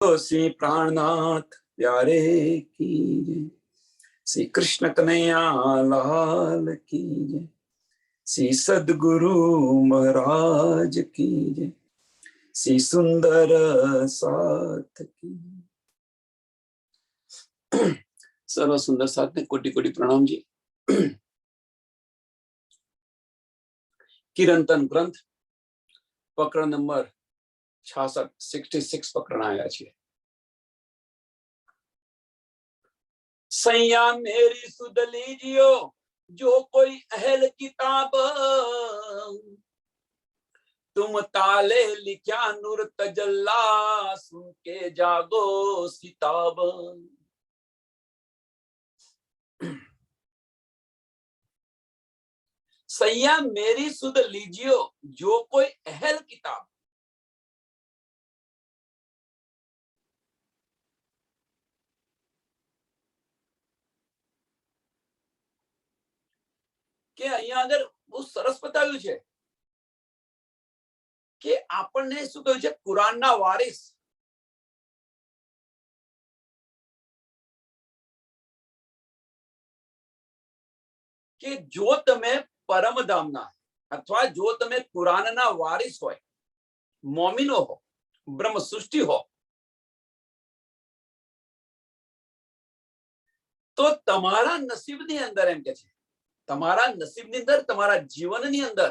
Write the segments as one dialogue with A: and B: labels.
A: श्री प्राणनाथ प्यारे की जय। श्री कृष्ण कन्हैया लाल की जय। श्री सद्गुरु महाराज की जय। श्री सुंदर साथ की। सर्व सुंदर साथ ने कोटि कोटि प्रणाम जी। किरंतन ग्रंथ प्रकरण नंबर 66 प्रकरण आया है। सैया मेरी सुध लीजियो जो कोई अहल किताब, तुम ताले लिख्या नूर तजल्ला, सुन के जागो सिताब। सैया मेरी सुध लीजियो जो कोई अहल किताब। કે અહીંયા આગળ બહુ સરસ બતાવ્યું છે કે આપણને શું કહ્યું છે, કુરાનના વારિસ કે જો તમે પરમધામના અથવા જો તમે કુરાનના વારિસ હોય, મોમિનો હો, બ્રહ્મ સૃષ્ટિ હો, તો તમારા નસીબની અંદર એમ કે છે, તમારા નસીબની અંદર, તમારા જીવનની અંદર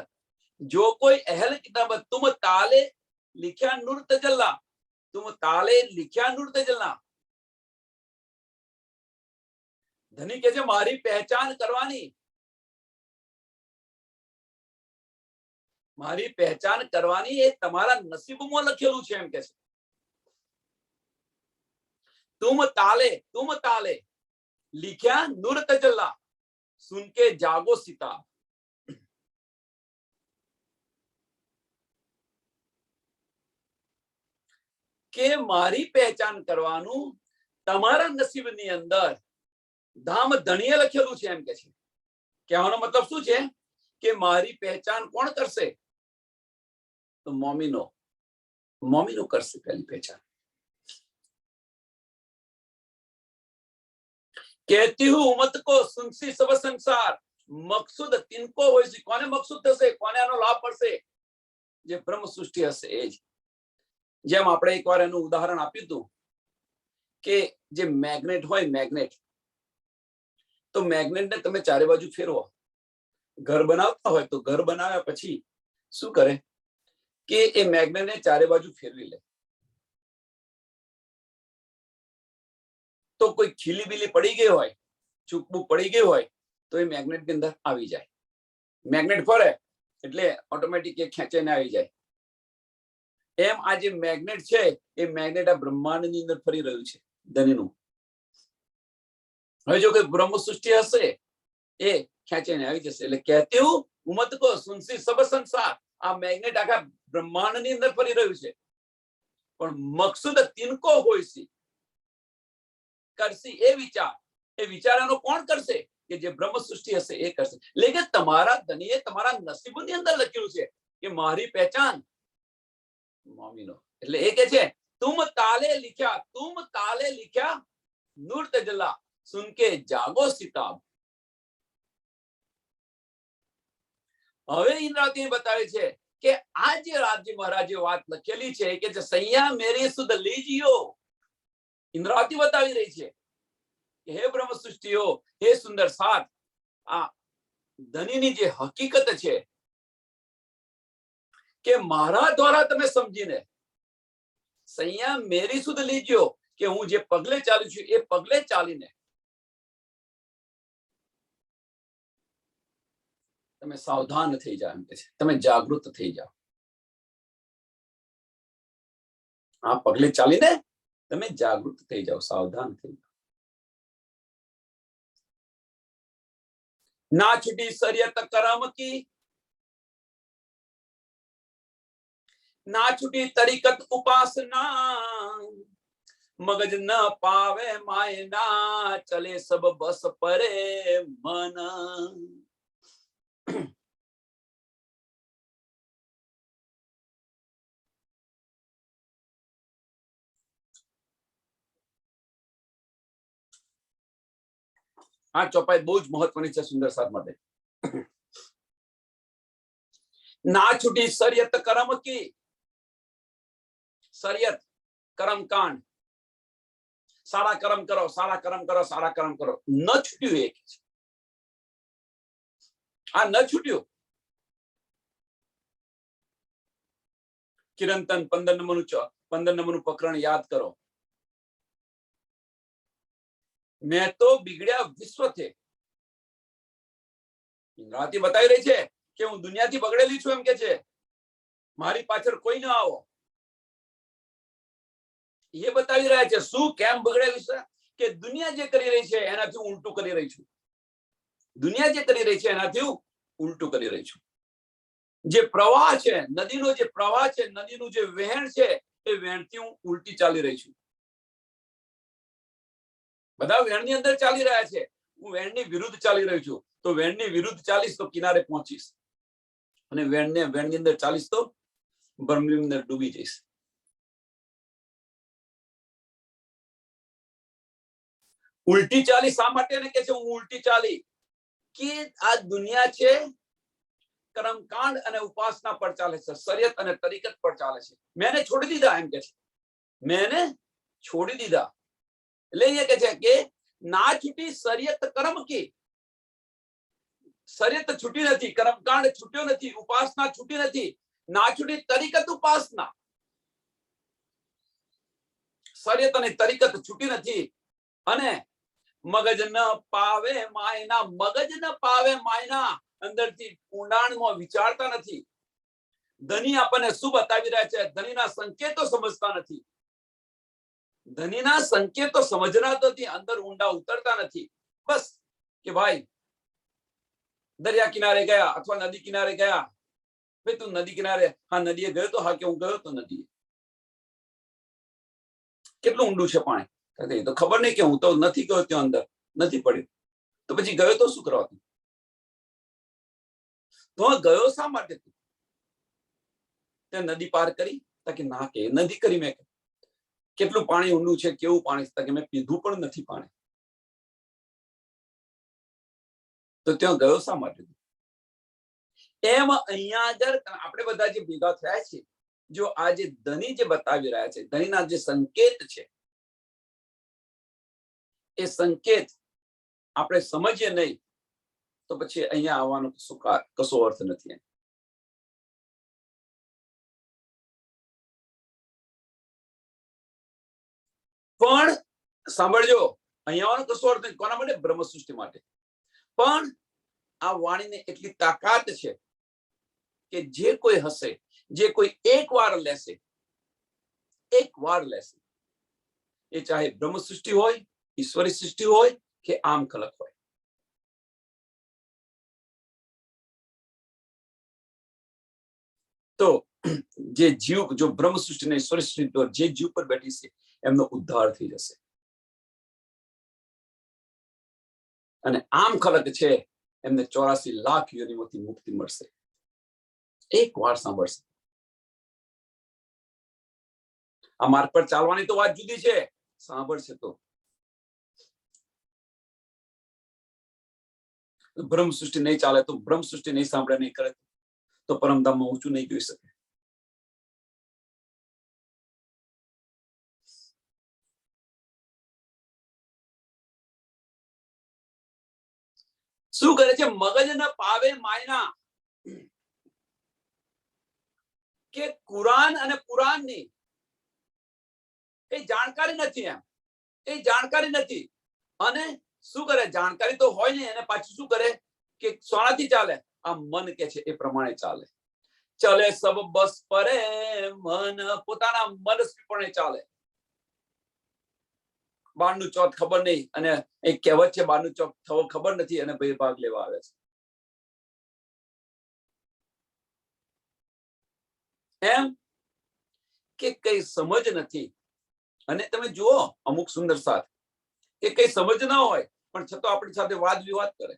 A: જો કોઈ અહેલ કિતાબ, तुम ताले लिख्या नूर तजल्ला, तुम ताले लिख्या नूर तजल्ला। ધની કે છે મારી પહેચાન કરવાની, મારી પહેચાન કરવાની એ તમારા નસીબમાં લખેલું છે એમ કે છે। तुम ताले लिख्या नूर तजल्ला, सुन के जागो सिताब। કે મારી પહેચાન કરવાનું તમારા નસીબની અંદર ધામ ધણીએ લખેલું છે એમ કે છે। કહેવાનો મતલબ શું છે કે મારી પહેચાન કોણ કરશે? તો મોમિનો, મોમિનો કરશે પહેલી પહેચાન। कहती हूँ उम्मत को सुनसी सब संसार, मकसूद तिनको હોય છે। કોને મકસૂદ થશે, કોને આનો લાભ પડશે? જે બ્રહ્મ સૃષ્ટિ હશે એ જ। જેમ આપણે એકવાર એનું ઉદાહરણ આપ્યું હતું કે જે મેગ્નેટ હોય, મેગ્નેટ, તો મેગ્નેટને તમે ચારે બાજુ ફેરવો, ઘર બનાવતા હોય તો ઘર બનાવ્યા પછી શું કરે કે એ મેગ્નેટને ચારે બાજુ ફેરવી લે, તો કોઈ ખીલી બીલી પડી ગઈ હોય, ચૂકબુક પડી ગઈ હોય તો એ મેગ્નેટ ની અંદર આવી જાય। મેગ્નેટ ફરે એટલે ઓટોમેટિક એ ખેંચાઈને આવી જાય। એમ આ જે મેગ્નેટ છે એ મેગ્નેટ આ બ્રહ્માંડની અંદર ફરી રહ્યું છે ધનીનું। હવે જો કોઈ બ્રહ્મ સૃષ્ટિ હશે એ ખેંચાઈને આવી જશે। એટલે કહેતી હું ઉમ્મત કો સુનસી સબ સંસાર, આ મેગ્નેટ આખા બ્રહ્માંડની અંદર ફરી રહ્યું છે, પણ મકસૂદ તિનકો હોય છે, કરશે એ વિચારનો કોણ કરશે? કે જે બ્રહ્મ સૃષ્ટિ હશે એ કરશે। લેકિન તમારા ધનીએ તમારા નસીબની અંદર લખ્યું છે કે મારી પહેચાન મોમિનો। એટલે એ કે છે तुम ताले लिख्या नूर तजल्ला, सुन के जागो सिताब। હવે ઇન્દ્રાવતી બતાવે છે કે આ જે રાજ્ય મહારાજે વાત લખેલી છે કે જે સૈયા મેરી સુધ લીजियो, ઇન્દ્રાવતી બતાવી રહી છે કે હે બ્રહ્મ સૃષ્ટિઓ, હે સુંદર સાથ, આ ધનીની જે હકીકત છે કે મારા દ્વારા તમે સમજીને સૈયા મેરી સુધ લીजियो, કે હું જે પગલે ચાલું છું એ પગલે ચાલીને તમે સાવધાન થઈ જાઓ એમ કે છે, તમે જાગૃત થઈ જાઓ। આ પગલે ચાલીને તમે જાગૃત થઈ જાઓ, સાવધાન થઈ જાઓ। ना छुटी शरीयत करम की, ना छुटी तरीकत उपासना, मगज न पावे मायना, चले सब बस परे मन। આ ચોપાઈ બહુ જ મહત્વની છે સુંદર સાથ માટે. ના છૂટી શરિયત કરમ કી, શરિયત કરમ કાંડ, સારા કર્મ કરો, સારા કર્મ કરો, સારા કર્મ કરો. ન છૂટ્યું એક છે, આ ન છૂટ્યું. કિરંતન 15 નંબરનું પ્રકરણ યાદ કરો. મેં તો બિગડ્યા વિશ્વ છે. ઇન્દ્રાવતી બતાવી રહી છે કે હું દુનિયાથી બગડેલી છું, એમ કે છે. મારી પાછળ કોઈ ન આવો, એ બતાવી રહ્યા છે. શું કેમ બગડેલી છે? કે દુનિયા જે કરી રહી છે એનાથી હું ઉલટું કરી રહી છું. દુનિયા જે કરી રહી છે એનાથી હું ઉલટું કરી રહી છું. જે પ્રવાહ છે, નદીનો જે પ્રવાહ છે, નદીનું જે વહેણ છે, એ વહેણથી હું ઉલટી ચાલી રહી છું. બધા વહેણની અંદર ચાલી રહ્યા છે, હું વહેણની વિરુદ્ધ ચાલી રહ્યો છું. તો વહેણની વિરુદ્ધ ચાલીશ તો કિનારે પહોંચીશ, અને વહેણની અંદર ચાલીશ તો બરમની અંદર ડૂબી જઈશ. ઉલટી ચાલી શા માટે કે છે હું ઉલટી ચાલી? કે આ દુનિયા છે કર્મકાંડ અને ઉપાસના પર ચાલે છે, શરિયત અને તરીકત પર ચાલે છે. મેને છોડી દીધા, એમ કે છે. મેને છોડી દીધા. એટલે એ કે છે કે ના છૂટી શરિયત કર્મ કી, શરિયત છૂટી નથી, કર્મકાંડ છૂટ્યો નથી, ઉપાસના છૂટી નથી. ના છૂટી તરીકત ઉપાસના, શરિયત અને તરીકત છૂટી નથી. અને મગજ ન પાવે માયના, મગજ ન પાવે માયના, અંદરથી ઊંડાણમાં વિચારતા નથી. ધની આપણને શું બતાવી રહ્યા છે? ધનીના સંકેતો સમજતા નથી. ધનીના સંકેતો સમજના નથી, અંદર ઊંડા ઉતરતા નથી. બસ કે ભાઈ દરિયા કિનારે ગયા અથવા નદી કિનારે ગયા. ભાઈ તું નદી કિનારે, હા નદીએ ગયો તો, હા કે હું ગયો તો નદીએ. કેટલું ઊંડું છે પાણી? એ તો ખબર નહીં, કે હું તો નથી ગયો ત્યાં અંદર, નથી પડ્યું. તો પછી ગયો તો શું કરવા? તો ગયો શા માટે? તે નદી પાર કરી? કે ના, કે નદી કરી મેં. કેટલું પાણી ઊંડું છે, કેવું પાણી? કે મેં પીધું પણ નથી પાણી. તો ત્યાં ગયો શા માટે? એમ અહીંયા આગળ આપણે બધા જે ભેગા થયા છે, જો આ જે ધની જે બતાવી રહ્યા છે, ધનીના જે સંકેત છે, એ સંકેત આપણે સમજીએ નહીં તો પછી અહીંયા આવવાનો કશો અર્થ નથી. પણ સાંભળજો, અહીંયા આવવાનો કશો અર્થ નથી. કોના માટે? બ્રહ્મ સૃષ્ટિ માટે. પણ આ વાણીને એટલી તાકાત છે કે જે કોઈ હશે, જે કોઈ એક વાર લેશે, એ ચાહે બ્રહ્મ સૃષ્ટિ હોય, ઈશ્વરી સૃષ્ટિ હોય કે આમ ખલક હોય. તો જે જીવ, જો બ્રહ્મ સૃષ્ટિ ને ઈશ્વરી સૃષ્ટિ પર જે જીવ પર બેઠી છે, એમનો ઉદ્ધાર થઈ જશે. અને આમ ખલક છે, એમને 84 લાખ યોનિમાંથી મુક્તિ મળશે. એક વાર સાંભળશે. આ માર્ગ પર ચાલવાની તો વાત જુદી છે, સાંભળશે તો. બ્રહ્મ સૃષ્ટિ નહીં ચાલે, તો બ્રહ્મ સૃષ્ટિ નહીં સાંભળે, નહીં કરે તો પરમધામમાં ઊંચું નહીં જોઈ શકે. શું કરે છે? મગજ ન પાવે માયના, કે કુરાન અને પુરાણની એ જાણકારી નથી. એમ એ જાણકારી નથી. અને શું કરે? જાણકારી તો હોય ને, એને પાછું શું કરે? કે સોનાથી ચાલે. આ મન કે છે એ પ્રમાણે ચાલે. ચલે સબ બસ પરે મન, પોતાના મન પણ ચાલે. બારનું ચોથ ખબર નહીં, અને એક કહેવત છે બારનું ચોથ થવો ખબર નથી, અને ભાઈ ભાગ લેવા આવે છે. એમ કે કઈ સમજ નથી. અને તમે જુઓ અમુક સુંદર સાથ, કે કઈ સમજ ના હોય પણ છતાં આપણી સાથે વાદ વિવાદ કરે.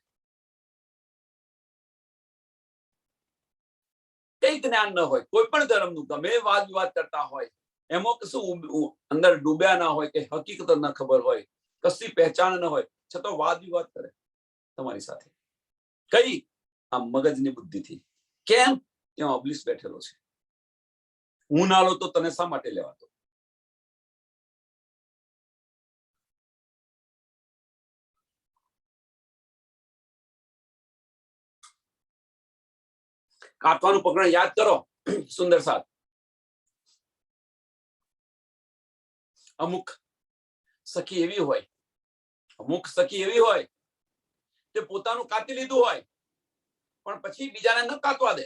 A: કઈ જ્ઞાન ન હોય, કોઈ પણ ધર્મનું ગમે વાદ વિવાદ કરતા હોય, એમાં કશું અંદર ડૂબ્યા ના હોય, કે હકીકત ના ખબર હોય, કશી પહેચાન ન હોય, છતાં વાદ વિવાદ કરે. તમારી સાથે. કઈ? આ મગજની બુદ્ધિથી. કેમ? ત્યાં ઓબ્લિસ બેઠેલો છે. હું ના લો તો તને શા માટે લેવાતો? કાપવાનું પ્રકરણ યાદ કરો. સુંદર સાથ. અમુક સખી એવી હોય, તે પોતાનું કાપી લીધું હોય પણ પછી બીજાને ન કાપવા દે,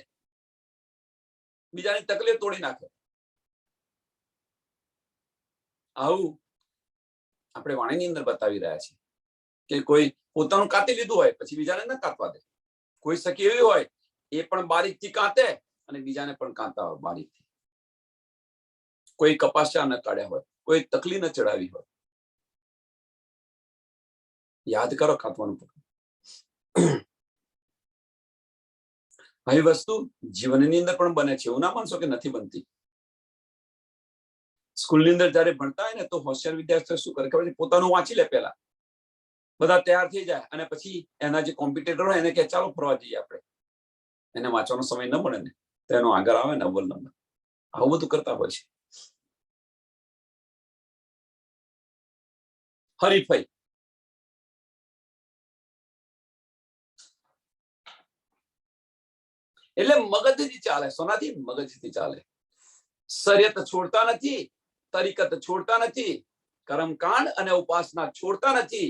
A: બીજાની તકલીફ તોડી નાખે. આવું આપણે વાણીની અંદર બતાવી રહ્યા છીએ કે કોઈ પોતાનું કાપી લીધું હોય પછી બીજાને ન કાપવા દે. કોઈ સખી એવી હોય એ પણ બારીકથી કાંતે અને બીજાને પણ કાંતા હોય બારીકથી. કોઈ કપાસા ન કાઢ્યા હોય, કોઈ તકલી ન ચડાવી હોય. યાદ કરો કાપવાનું. આવી વસ્તુ જીવનની અંદર પણ બને છે. એવું ના માનશો કે નથી બનતી. સ્કૂલની અંદર જયારે ભણતા હોય ને તો હોશિયાર વિદ્યાર્થીઓ શું કરે ખબર છે? પોતાનું વાંચી લે પહેલા, બધા તૈયાર થઈ જાય અને પછી એના જે કોમ્પિટિટર હોય એને કે ચાલો ફરવા જઈએ આપણે. એને વાંચવાનો સમય ન મળે ને તો એનો આગળ આવે ને અવ્વલ નંબર. આવું બધું કરતા હોય છે. હરીફાઈ. એટલે મગજથી ચાલે. સોનાથી? મગજથી ચાલે. શરીયત છોડતા નથી, તરીકત છોડતા નથી, કર્મકાંડ અને ઉપાસના છોડતા નથી,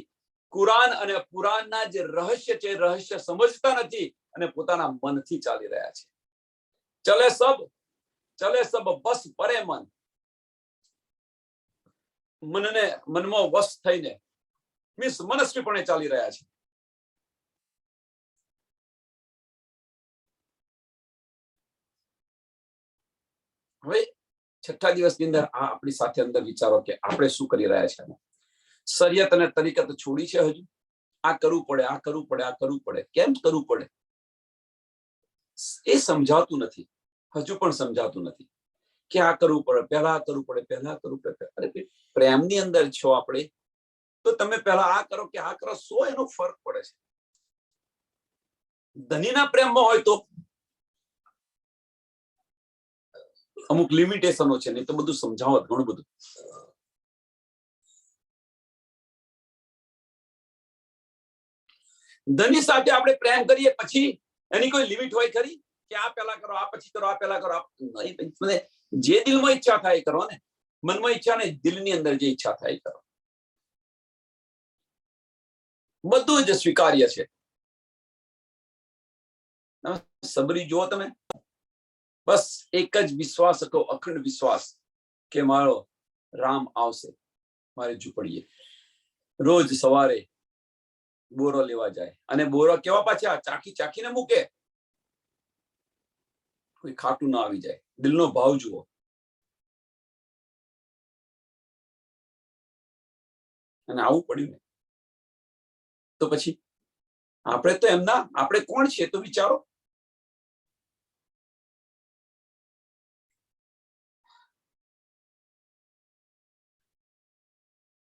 A: કુરાન અને પુરાણના જે રહસ્ય છે રહસ્ય સમજતા નથી અને પોતાના મનથી ચાલી રહ્યા છે. ચલે સબ બસ પરે મન. મનમાં વશ થઈને મીન્સ મનસ્વીપણે ચાલી રહ્યા છે. હવે છઠ્ઠા દિવસની અંદર આ આપણી સાથે અંદર વિચારો કે આપણે શું કરી રહ્યા છે. શરીયત અને તરીકત છોડી છે. હજુ આ કરવું પડે, આ કરવું પડે, આ કરવું પડે. કેમ કરવું પડે એ સમજાતું નથી. હજુ પણ સમજાતું નથી કે આ કરવું પડે, પહેલા આ કરવું પડે, પહેલા આ કરવું પડે. અરે પ્રેમની અંદર છો આપણે તો તમે પહેલા આ કરો કે આ કરો, શું એનો ફરક પડે છે? ધનીના પ્રેમમાં હોય તો અમુક લિમિટેશનો છે, નહીં તો બધું સમજાવત ઘણું બધું. ધની સાથે આપણે પ્રેમ કરીએ પછી એની કોઈ લિમિટ હોય ખરી કે આ પહેલા કરો, આ પછી કરો, આ પહેલા કરો? જે દિલમાં ઈચ્છા થાય કરો ને. મનમાં ઈચ્છા નહીં, દિલની અંદર જે ઈચ્છા થાય કરો. બધું જ સ્વીકાર્ય છે. સબરી જુઓ તમે. બસ એક જ વિશ્વાસ હતો, અખંડ વિશ્વાસ કે મારો રામ આવશે મારી ઝૂંપડીએ. રોજ સવારે બોરો લેવા જાય અને બોરો કેવા પાછા ચાખી ચાખીને મૂકે, કોઈ ખાટું ના આવી જાય. દિલનો ભાવ જુઓ. અને આવું પડ્યું ને તો પછી આપણે તો એમના, આપણે કોણ છે તો વિચારો.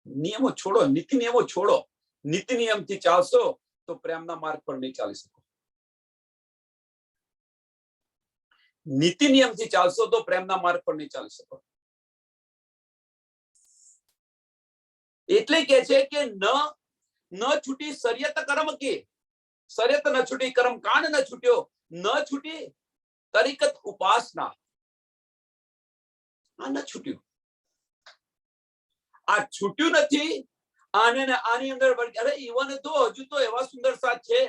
A: નિયમો છોડો, નીતિ નિયમો છોડો. નીતિ નિયમથી ચાલશો તો પ્રેમના માર્ગ પર નહીં ચાલી શકો. નીતિ નિયમથી ચાલશો તો પ્રેમના માર્ગ પર નહીં ચાલી શકો. એટલે કે છે કે ન છૂટી શરીયત કર્મ કે, શરીયત ન છૂટી, કર્મ કાંડ ન છૂટ્યો, ન છૂટી તરીકત ઉપાસના. આ ન છૂટ્યું. આ છૂટ્યું નથી. આની અંદર અરે ઈવન તો હજુ તો એવા સુંદર સાથ છે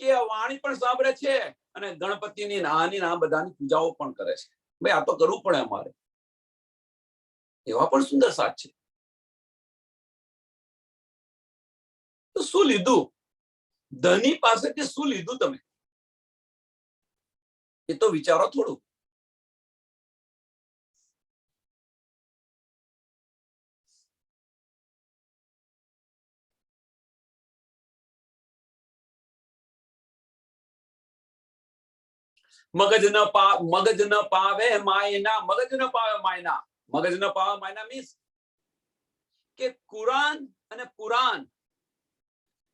A: કે વાણી પણ સાંભળે છે અને ગણપતિની નાની ના બધાની પૂજાઓ પણ કરે છે. ભાઈ આ તો કરવું પડે અમારે. એવા પણ સુંદર સાથ છે. તો શું લીધું? ધની પાસેથી શું લીધું તમે? એ તો વિચારો થોડું. મગજ ન પાવે માયના. મગજ ન પાવે માયના. મગજ ન પાવે માયના મીન્સ કે કુરાન અને પુરાણ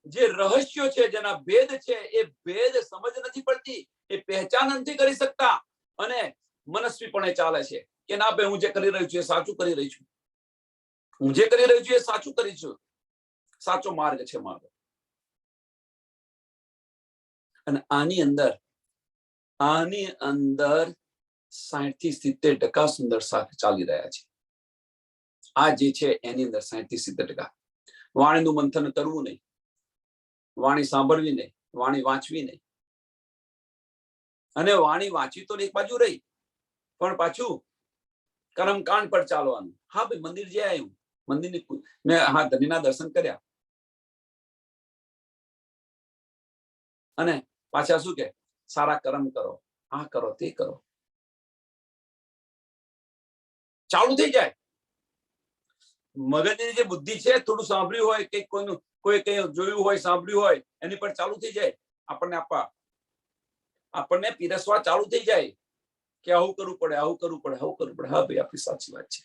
A: જે રહસ્યો છે, જેના ભેદ છે, એ ભેદ સમજ નથી પડતી, એ પહેચાન નથી કરી શકતા, અને મનસ્વીપણે ચાલે છે કે ના ભાઈ હું જે કરી રહ્યો છું એ સાચું કરી રહી છું, હું જે કરી રહ્યો છું એ સાચું કરી છું, સાચો માર્ગ છે મારો. અને આની અંદર 60 થી 70% સુંદર સાથ ચાલી રહ્યા છે. આ જે છે એની અંદર 60 થી 70%. વાણીનું મંથન કરવું નહીં, વાણી સાંભળવી નહીં, વાણી વાંચવી નહીં. અને વાણી વાંચી તો એક બાજુ રહી, પણ પાછું કર્મકાંડ પર ચાલવાનું. હા ભાઈ મંદિર જે આવ્યું, મંદિરની મેં ધનીના દર્શન કર્યા, અને પાછા શું કે સારા કર્મ કરો, આ કરો, તે કરો, ચાલુ થઈ જાય. મગજની જે બુદ્ધિ છે, થોડું સાંભળ્યું હોય કે કોઈ કઈ જોયું હોય, સાંભળ્યું હોય, એની પર ચાલુ થઈ જાય. આપણને પીરસવા ચાલુ થઈ જાય કે આવું કરવું પડે, આવું કરવું પડે, આવું કરવું પડે. હા ભાઈ આપણી સાચી વાત છે.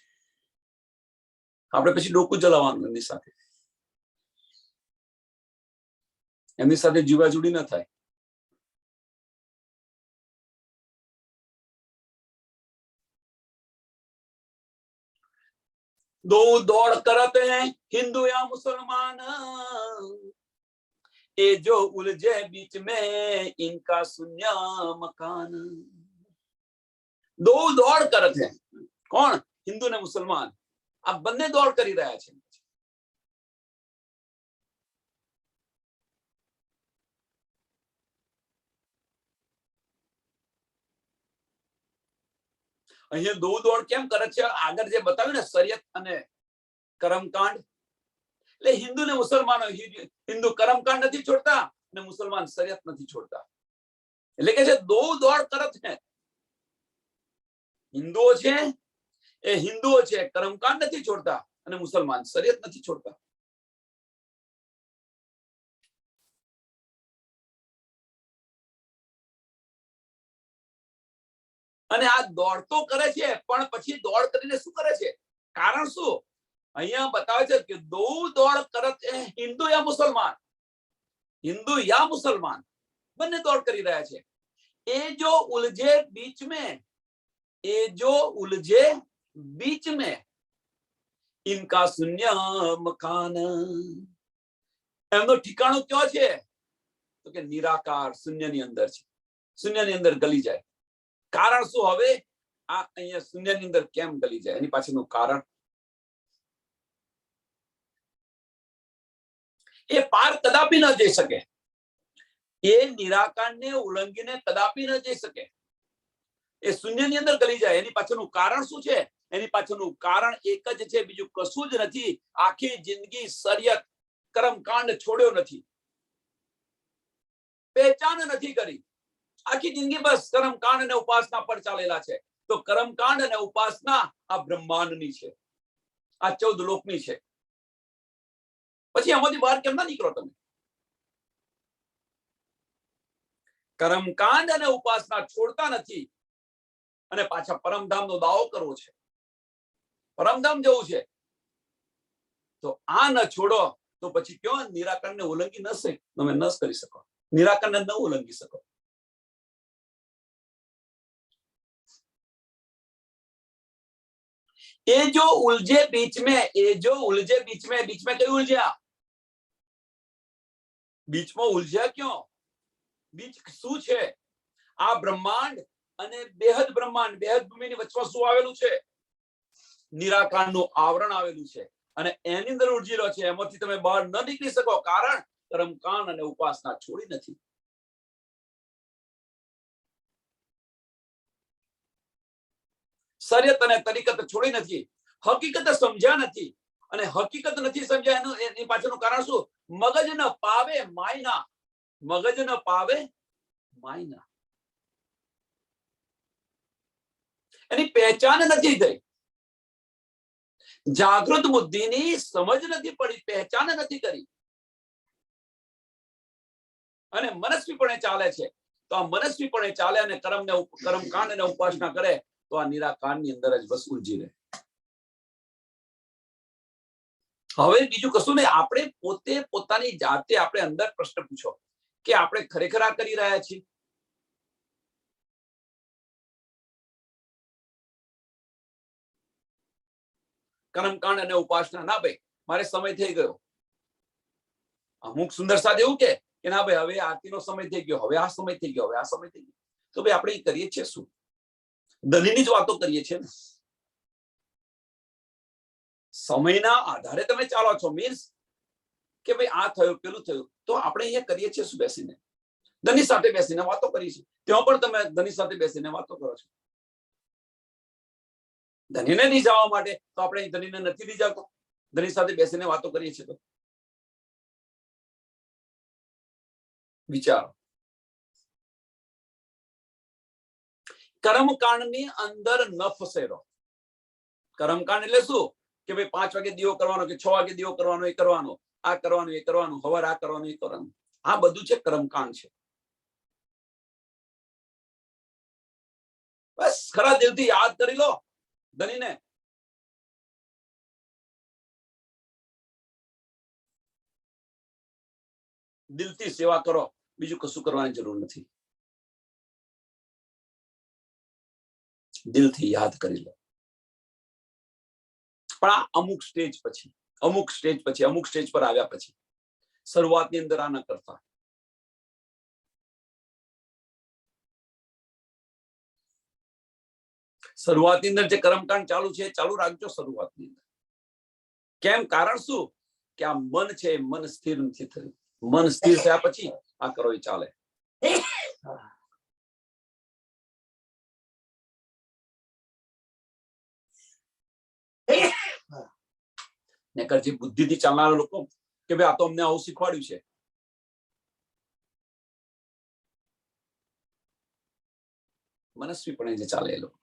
A: આપણે પછી ડોકું ચલાવવાનું એમની સાથે જીવાજુડી ન થાય. दो दौड़ करते हैं हिंदू या मुसलमान, ये जो उलझे बीच में इनका शून्य मकान. दो दौड़ करते हैं, કોણ? હિન્દુ ને મુસલમાન. આ બંને દોડ કરી રહ્યા છે. અહીંયા દોડ કેમ કરે છે? આગળ જે બતાવ્યું ને શરિયત અને કર્મકાંડ, એટલે હિન્દુ ને મુસલમાનો, હિન્દુ કર્મકાંડ નથી છોડતા અને મુસલમાન શરિયત નથી છોડતા. એટલે કે છે દો દોડ કરત છે. હિન્દુઓ છે એ હિન્દુઓ છે, કર્મકાંડ નથી છોડતા, અને મુસલમાન શરિયત નથી છોડતા. અને આ દોડ તો કરે છે, પણ પછી દોડ કરીને શું કરે છે? કારણ શું? અહીંયા બતાવે છે કે દો દોડ કરત હિન્દુ યા મુસલમાન, હિન્દુ યા મુસલમાન બંને દોડ કરી રહ્યા છે. એ જો ઉલझे बीच में, ये जो उलझे बीच में इनका शून्य मकान. એમનો ઠિકાણો ક્યાં છે? તો કે નિરાકાર શૂન્યની અંદર છે. શૂન્યની અંદર ગલી જાય. કારણ શું? હવે આ અહીંયા શૂન્યની અંદર કેમ ગલી જાય? એની પાછળનું કારણ એ પાર કદાપી ન જઈ શકે. એ નિરાકારને ઉલ્લંઘીને કદાપી ન જઈ શકે. એ શૂન્યની અંદર ગલી જાય. એની પાછળનું કારણ શું છે? એની પાછળનું કારણ એક જ છે, બીજું કશું જ નથી. આખી જિંદગી શરિયત કર્મકાંડ છોડ્યો નથી, પહેચાન નથી કરી. આખી જિંદગી બસ કર્મકાંડ અને ઉપાસના પર ચાલેલા છે. તો કર્મકાંડ અને ઉપાસના આ બ્રહ્માંડની છે, આ 14 લોકની છે. પછી આમાંથી બહાર કેમ ના નીકળો તમે? કર્મકાંડ અને ઉપાસના છોડતા નથી, અને પાછા પરમધામનો દાવો કરવો છે, પરમધામ જવું છે. તો આ ન છોડો તો પછી કયો નિરાકરણને ઉલ્લંઘી તમે ન કરી શકો, નિરાકરણને ન ઉલ્લંઘી શકો. ये जो उलझे बीच में, ये जो उलझे बीच में कई उलझ्या? बीच में उलझ्या क्यों? बीच શું છે? આ બ્રહ્માંડ અને બેહદ બ્રહ્માંડ, બેહદ ભૂમિની વચ્ચે શું આવેલું છે? નિરાકારનું આવરણ આવેલું છે, અને એની અંદર ઉલઝેલો છે. એમાંથી તમે બહાર ન નીકળી શકો, કારણ કર્મકાંડ અને ઉપાસના છોડી નથી. શરિયત અને તરીકત છોડી નથી, હકીકત સમજ્યા નથી. અને હકીકત નથી સમજ્યા એની પાછળનું કારણ શું? મગજ ન પાવે માયના, મગજ ન પાવે માયના. એની પહેચાન નથી થઈ. જાગૃત બુદ્ધિની સમજ નથી પડી, પહેચાન નથી કરી, અને મનસ્વીપણે ચાલે છે. તો આ મનસ્વીપણે ચાલે અને કર્મકાંડ અને ઉપાસના કરે તો આ નિરાકારની અંદર જ બસ ઉલજી રહે. હવે બીજું કશું નહીં, આપણે પોતે પોતાની જાતે આપણે અંદર પ્રશ્ન પૂછો કે આપણે ખરેખર આ કરી રહ્યા છીએ? કર્મકાંડ અને ઉપાસના, ના ભાઈ મારે સમય થઈ ગયો. અમુક સુંદર સાથ એવું કે ના ભાઈ હવે આરતીનો સમય થઈ ગયો, હવે આ સમય થઈ ગયો, હવે આ સમય થઈ ગયો. તો ભાઈ આપણે કરીએ છીએ શું? દલીની જ વાતો કરીએ છીએ ને. સમયના આધારે તમે ચાલો છો, મીન્સ કે ભાઈ આ થયું પેલું થયું, તો આપણે અહીંયા કરીએ છીએ શું? બેસીને ધની સાથે બેસીને વાતો કરી છે. ત્યાં પણ તમે ધની સાથે બેસીને વાતો કરો છો. ધનીને નહીં જવા માટે તો આપણે ધનીને નથી લઈ જતા, ધની સાથે બેસીને વાતો કરીએ છીએ. તો વિચારો, કર્મકાંડની અંદર ન ફસેલો. કર્મકાંડ એટલે શું કે ભાઈ 5 વાગે દીવો કરવાનો કે 6 વાગે દીવો કરવાનો, એ કરવાનો, આ કરવાનું એ કરવાનું, હવાર આ કરવાનું એ કરવાનું, આ બધું છે કર્મકાંડ છે. બસ ખરા દિલથી યાદ કરી લો ધનીને, દિલથી સેવા કરો, બીજું કશું કરવાની જરૂર નથી. દિલથી યાદ કરી લો. પણ આ અમુક સ્ટેજ પછી, અમુક સ્ટેજ પર આવ્યા પછી, શરૂઆતની અંદર આ ન કરતા. શરૂઆતની અંદર જે કર્મકાંડ ચાલુ છે ચાલુ રાખજો શરૂઆતની અંદર. કેમ? કારણ શું કે આ મન છે, મન સ્થિર નથી થયું. મન સ્થિર થયા પછી આ કરો એ ચાલે. નકર જે બુદ્ધિથી ચાલનારા લોકો કે ભાઈ આ તો અમને આવું શીખવાડ્યું છે, મનસ્વીપણે જે ચાલે એ લોકો,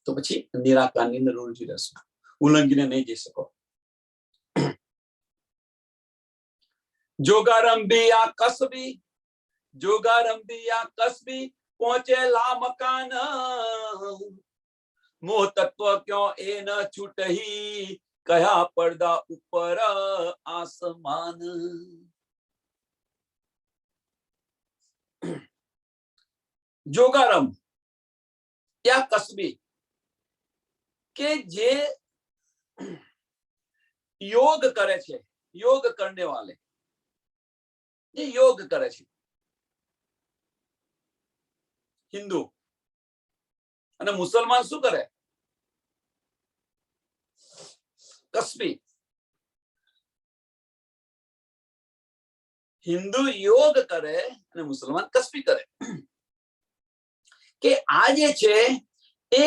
A: તો પછી નિરાકારની અંદર ઉલઝી રહેશે, ઉલ્લંઘીને નહીં જઈ શકો. જોગારંભી આ કસબી પહોંચે લા મકાન, મોહ તત્વ ક્યો એ ન છૂટહી, કયા પડદા ઉપર આસમાન. જોગારંભ યા કસબી કે જે યોગ કરે છે, યોગ કરને વાલે, જે યોગ કરે છે, હિન્દુ અને મુસલમાન શું કરે? કસબી. હિન્દુ યોગ કરે અને મુસલમાન કસબી કરે. કે આ જે છે એ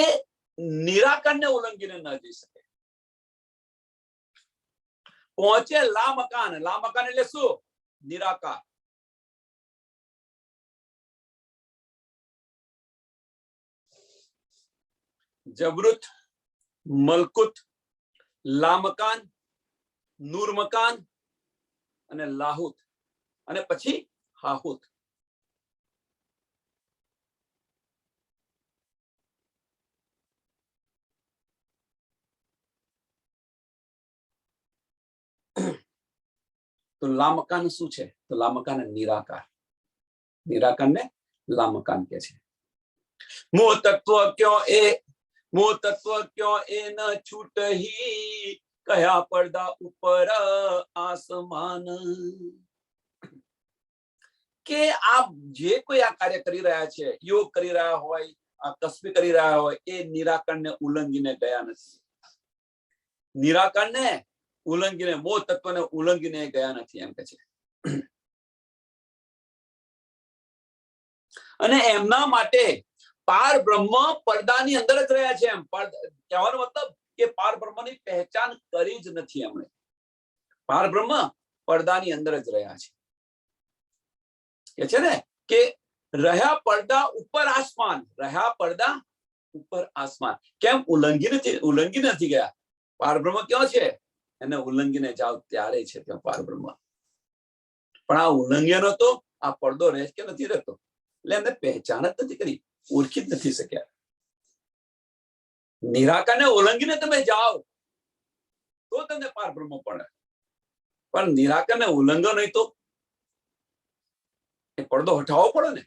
A: નિરાકરણને ઉલ્લંઘીને ન જઈ શકે. પહોંચે લા મકાન. લા મકાન એટલે શું? નિરાકાર. જબરુત, મલકુત, લામકાન, નૂર મકાન અને લાહુત, અને પછી હાહુત. તો લામકાન શું છે? તો લામકાન નિરાકાર. નિરાકારને લામકાન કે છે. મોહ તત્વ ક્યો એ ન છૂટહી, કયા પડદા ઉપર આસમાન. કે આ જે કોઈ આ કાર્ય કરી રહ્યા છે, યોગ કરી રહ્યા હોય, આ કસબી કરી રહ્યા હોય, એ નિરાકરણને ઉલ્લંઘીને ગયા નથી. નિરાકરણને ઉલ્લંઘીને, મોહ તત્વને ઉલ્લંઘીને ગયા નથી, એમ કે છે. અને એમના માટે પાર બ્રહ્મ પડદાની અંદર જ રહ્યા છે. એમ કહેવાનો મતલબ કે પાર બ્રહ્મની પહેચાન કરી જ નથી એમણે. પાર બ્રહ્મ પડદાની અંદર જ રહ્યા છે. કે છે ને કે રહ્યા પડદા ઉપર આસમાન, રહ્યા પડદા ઉપર આસમાન. કેમ? ઉલ્લંઘી નથી ગયા. પાર બ્રહ્મ ક્યાં છે? એને ઉલ્લંઘીને જાઓ ત્યારે છે ત્યાં પાર બ્રહ્મ. પણ આ ઉલ્લંઘ્યનો તો આ પડદો રહે કે નથી રહેતો, એટલે એમને પહેચાન જ નથી કરી, ઓળખી જ નથી શક્યા. નિરાકારને ઉલ્લંઘીને તમે જાઓ તો તમને પાર બ્રહ્મ પડે, પણ નિરાકરને ઉલ્લંઘન હોય તો એ પડદો હટાવવો પડે ને.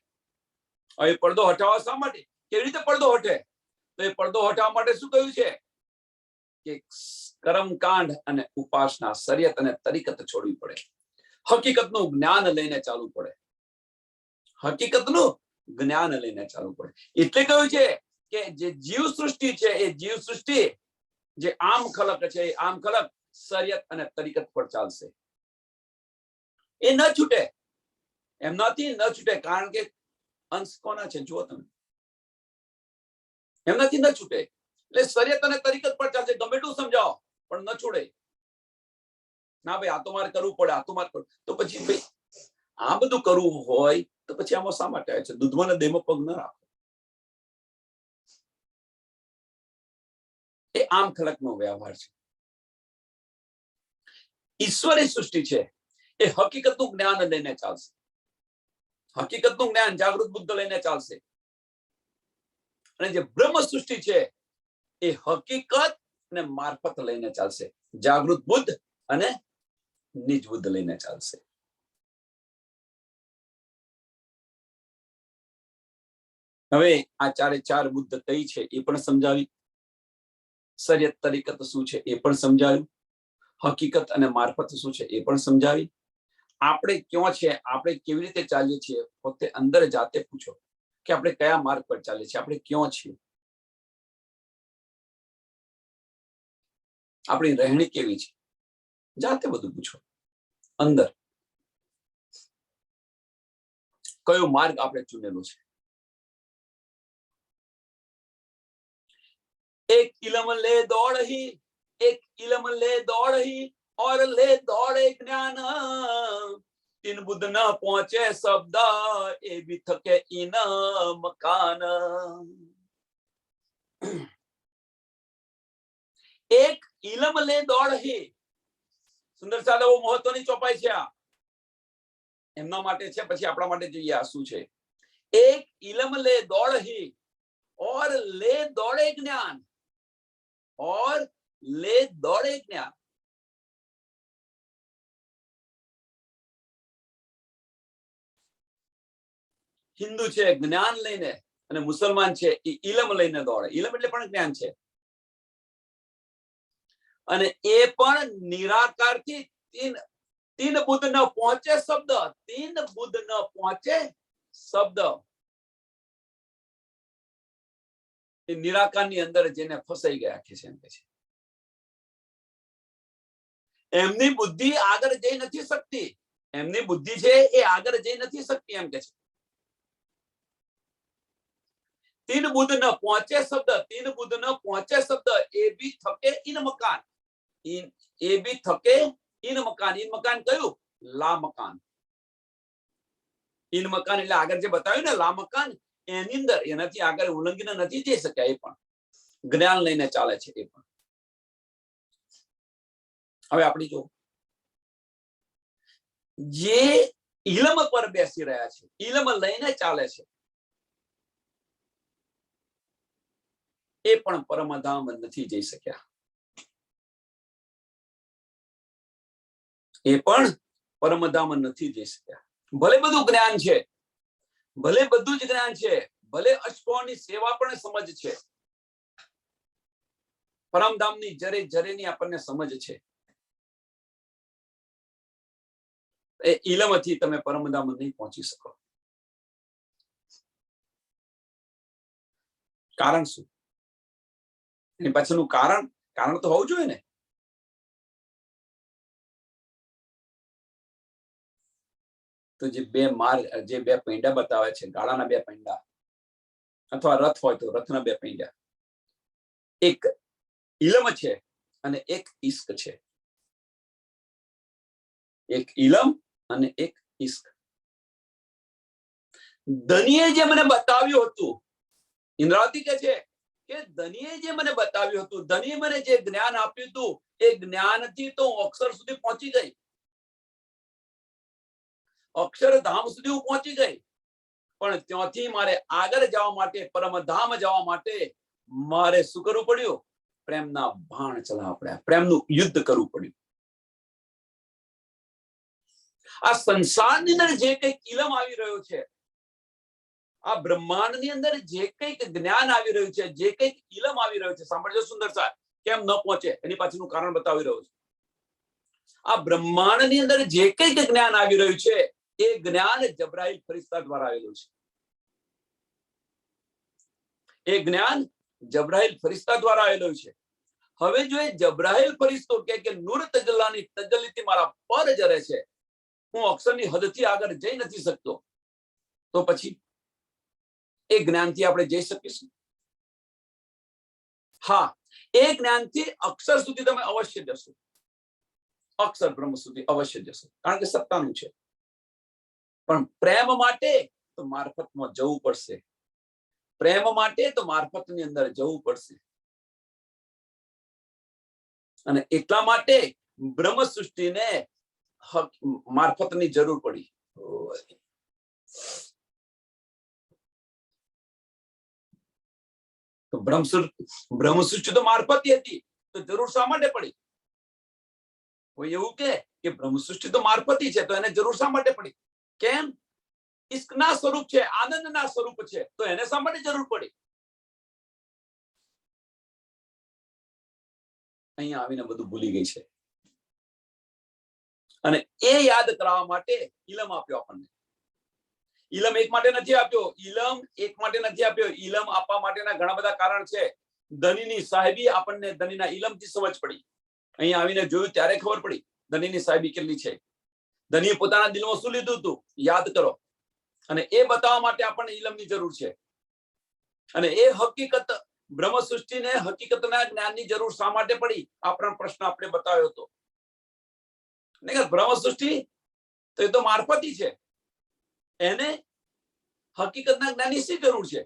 A: હવે પડદો હટાવવા શા માટે? કેવી રીતે પડદો હટે? તો એ પડદો હટાવવા માટે શું કહ્યું છે કે કર્મકાંડ અને ઉપાસના, શરીયત અને તરીકત છોડવી પડે. હકીકતનું જ્ઞાન લઈને ચાલવું પડે. હકીકતનું જ્ઞાન લઈને ચાલવું પડે. એટલે કહ્યું છે કે જે જીવ સૃષ્ટિ છે એ જીવ સૃષ્ટિ જે આમ ખલક છે એ આમ ખલક શરીયત અને તરીકત પર ચાલશે. એ ન છૂટે, એમનાથી ન છૂટે. કારણ કે અંશ કોના છે જુઓ તમે, એમનાથી ન છૂટે. એટલે શરીયત અને તરીકત પર ચાલશે. ગમે એટલું સમજાવો પણ ન છોડે. ના ભાઈ આ તો મારે કરવું પડે, આ તો મારે કરવું. તો પછી ભાઈ આ બધું કરવું હોય તો પછી આમાં શા માટે આવે છે? દૂધમાં ને દેહમાં પગ ન રાખો. એ આમ ખલકનો વ્યવહાર છે. ઈશ્વરી સૃષ્ટિ છે એ હકીકતનું જ્ઞાન લઈને ચાલશે. હકીકતનું જ્ઞાન જાગૃત બુદ્ધ લઈને ચાલશે. અને જે બ્રહ્મ સૃષ્ટિ છે એ હકીકત અને મારફત લઈને ચાલશે. જાગૃત બુદ્ધ અને નિજ બુદ્ધ લઈને ચાલશે. હવે આ ચારે ચાર બુદ્ધ કઈ છે એ પણ સમજાવી. શરીયત તરીકત શું છે એ પણ સમજાવ્યું. હકીકત અને મારફત શું છે એ પણ સમજાવી. આપણે ક્યાં છે, આપણે કેવી રીતે ચાલીએ છીએ, પોતે અંદર જાતે પૂછો કે આપણે કયા માર્ગ પર ચાલીએ છીએ, આપણે ક્યાં છીએ, આપણી રહેણી કેવી છે, જાતે બધું પૂછો. અંદર કયો માર્ગ આપણે ચૂનેલો છે. एक इलम ले दौड़ ही, एक इलम ले दौड़ ही और ले दौड़े ज्ञान, तीन बुद्ध न पहुंचे शब्द ए भी थके इन मकान. एक इलम ले दौड़ ही, સુંદર ચાલે બહુ મહત્વની ચોપાઈ છે. આ એમના માટે છે, પછી આપણા માટે જોઈએ આ શું છે. એક ઇલમ લે દौड़ ही और ले दौड़े ज्ञान, और ले दौड़े ज्ञान. હિન્દુ છે જ્ઞાન લઈને અને મુસલમાન છે એ ઇલમ લઈને દોડે. ઇલમ એટલે પણ જ્ઞાન છે. અને એ પણ નિરાકારથી તીન બુદ્ધ ન પહોંચે શબ્દ, તીન બુદ્ધ ન પહોંચે શબ્દ. એ નિરાકારની અંદર જેને ફસાઈ ગયા છે એમ કે છે. એમની બુદ્ધિ આગળ જઈ નથી શકતી. એમની બુદ્ધિ છે એ આગળ જઈ નથી શકતી એમ કે છે. तीन बुद्ध न पहुंचे शब्द, तीन बुद्ध न पहुंचे शब्द ए भी थके इन मकान. ए भी थके इन मकान. इन मकान कયું? ला मकान. इन मकान એટલે આગળ જે બતાવ્યું ને લા મકાન, એની અંદર એનાથી આગળ ઉલ્લંઘન નથી જઈ શક્યા. એ પણ જ્ઞાન લઈને ચાલે છે. એ પણ હવે આપણે જો જે ઇલમ પર બેસી રહ્યા છે, ઇલમ લઈને ચાલે છે, એ પણ પરમધામ નથી જઈ શક્યા. એ પણ પરમધામ નથી જઈ શક્યા. ભલે બધું જ્ઞાન છે, ભલે બધું જ જ્ઞાન છે, ભલે અષ્ટકોણની સેવા પણ સમજ છે, પરમધામની જરે જરેની આપણને સમજ છે, એ ઇલમથી તમે પરમધામ નહીં પહોંચી શકો. કારણ શું? એની પાછળનું કારણ તો હોવું જોઈએ ને. તો જે બે માર્ગ, જે બે પૈંડા બતાવે છે, ગાળાના બે પૈંડા, અથવા રથ હોય તો રથના બે પૈંડા, એક ઇલમ છે અને એક ઇશ્ક છે. એક ઇલમ અને એક ઇશ્ક. ધનીએ જે મને બતાવ્યું હતું, ઇન્દ્રાવતી કે છે કે ધનીએ જે મને બતાવ્યું હતું, ધનીએ મને જે જ્ઞાન આપ્યું હતું, એ જ્ઞાનથી તો અક્ષર સુધી પહોંચી ગઈ, અક્ષરધામ સુધી હું પહોંચી ગઈ. પણ ત્યાંથી મારે આગળ જવા માટે, પરમધામ જવા માટે મારે શું કરવું પડ્યું? પ્રેમના બાણ ચલાવવા પડ્યા, પ્રેમનું યુદ્ધ કરવું પડ્યું. આ સંસારની અંદર જે કંઈક ઇલમ આવી રહ્યો છે, આ બ્રહ્માંડની અંદર જે કંઈક જ્ઞાન આવી રહ્યું છે, જે કંઈક ઇલમ આવી રહ્યું છે, સાંભળજો સુંદર સાહેબ, કેમ ન પહોંચે એની પાછળનું કારણ બતાવી રહ્યો છું. આ બ્રહ્માંડની અંદર જે કંઈક જ્ઞાન આવી રહ્યું છે એ જ્ઞાન જબ્રાઈલ ફરિશ્તા દ્વારા આવેલું છે. એ જ્ઞાન જબ્રાઈલ ફરિશ્તા દ્વારા આવેલું છે. હવે જો એ જબ્રાઈલ ફરિશ્તો કે નૂર તજલ્લાની તજલ્લીથી મારા પર જરે છે, હું અક્ષરની હદથી આગળ જઈ નથી શકતો, તો પછી એ જ્ઞાનથી આપણે જઈ શકીશું? હા, એ જ્ઞાનથી અક્ષર સુધી તમે અવશ્ય જશો, અક્ષર બ્રહ્મ સુધી અવશ્ય જશો, કારણ કે સત્તાનું છે. પણ પ્રેમ માટે તો મારફતમાં જવું પડશે, પ્રેમ માટે તો મારફતની અંદર જવું પડશે. અને એટલા માટે બ્રહ્મ સૃષ્ટિને મારફતની જરૂર પડી. તો બ્રહ્મ સૃષ્ટિ તો મારફતી હતી, તો જરૂર શા માટે પડી? કોઈ એવું કે બ્રહ્મ સૃષ્ટિ તો મારફતી છે, તો એને જરૂર શા માટે પડી? કેમ? ઇશ્કના સ્વરૂપ છે, આનંદના સ્વરૂપ છે, તો એને શા માટે જરૂર પડી? અહીંયા આવીને બધું ભૂલી ગઈ છે. અને એ યાદ કરાવવા માટે ઇલમ આપ્યો આપણને. ઇલમ એક માટે નથી આપ્યો, ઇલમ એક માટે નથી આપ્યો, ઇલમ આપવા માટેના ઘણા બધા કારણ છે. ધનીની સાહેબી આપણને ધનીના ઇલમથી સમજ પડી. અહીંયા આવીને જોયું ત્યારે ખબર પડી ધનીની સાહેબી કેટલી છે. ધનીએ પોતાના દિલમાં શું લીધું હતું યાદ કરો, અને એ બતાવવા માટે આપણને ઇલમની જરૂર છે. અને એ હકીકત બ્રહ્મ સૃષ્ટિને હકીકતના જ્ઞાનની જરૂર શા માટે પડી? આ પ્રશ્ન આપણે બતાવ્યો હતો. બ્રહ્મ સૃષ્ટિ તો એ તો મારફતી છે, એને હકીકતના જ્ઞાનની શી જરૂર છે?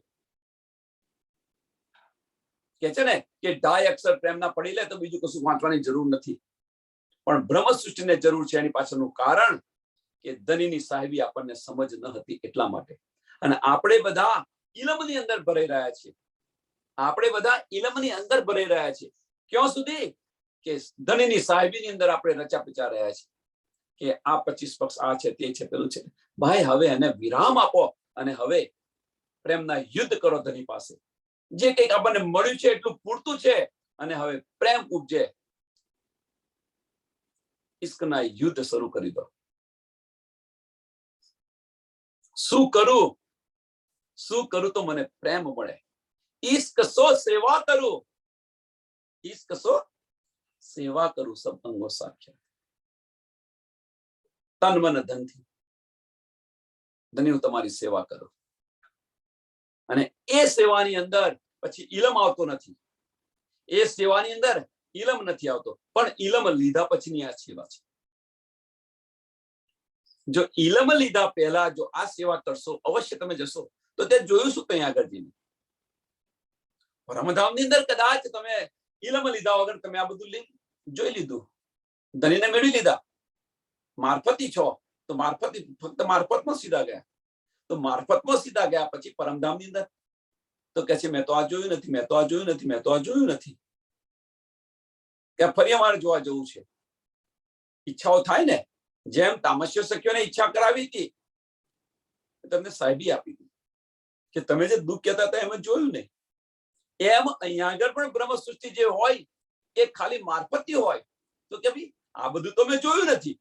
A: કે છે ને કે ઢાઈ અક્ષર પ્રેમના પડી લે તો બીજું કશું વાંચવાની જરૂર નથી. પણ બ્રહ્મ સૃષ્ટિને જરૂર છે. એની પાછળનું કારણ કે ધનીની સાહેબી આપણને સમજ ન હતી એટલા માટે. અને આપણે બધા ઇલમની અંદર ભરાઈ રહ્યા છીએ, આપણે બધા ઇલમની અંદર ભરાઈ રહ્યા છીએ. ક્યાં સુધી? કે ધનીની સાહેબીની અંદર આપણે રચા પચા રહ્યા છીએ કે આ 25 પક્ષ આ છે, તે છે, પેલું છે. ભાઈ હવે એને વિરામ આપો અને હવે પ્રેમના યુદ્ધ કરો ધની પાસે. જે કંઈક આપણને મળ્યું છે એટલું પૂરતું છે, અને હવે પ્રેમ ઉપજે, ઇશ્કના યુદ્ધ શરૂ કરી દો. શું કરું તો મને પ્રેમ મળે? ઇશ્ક સો સેવા કરું, ઇશ્ક સો સેવા કરું, સબ અંગો સાખ્ય, તન મન ધનથી ધની હું તમારી સેવા કરું. અને એ સેવાની અંદર પછી ઇલમ આવતો નથી, એ સેવાની અંદર ઇલમ નથી આવતો, પણ ઇલમ લીધા પછીની આ સેવા છે. જો ઇલમ લીધા પહેલા જો આ સેવા કરશો, અવશ્ય તમે જશો. તો તે જોયું શું ત્યાં આગળ જઈને? પરમધામની અંદર કદાચ તમે ઇલમ લીધા વગર તમે આ બધું જોઈ લીધું, ધનીને મેળવી લીધા, મારફતી છો, તો મારફતી ફક્ત મારફતમાં સીધા ગયા. તો મારફતમાં સીધા ગયા પછી પરમધામની અંદર તો કે છે મેં તો આ જોયું નથી, મેં તો આ જોયું નથી, મેં તો આ જોયું નથી. ત્યાં ફરી અમારે જોવા જવું છે. ઈચ્છાઓ થાય ને, જેમ તામસ્ય સખ્યોને ઈચ્છા કરાવી હતી, તમને સાહેબી આપી હતી કે તમે જે દુઃખ કહેતા હતા એમ જોયું નહીં. એમ અહીંયા આગળ પણ બ્રહ્મ સૃષ્ટિ જે હોય એ ખાલી મારફતી હોય. તો કે ભાઈ આ બધું તો મેં જોયું નથી,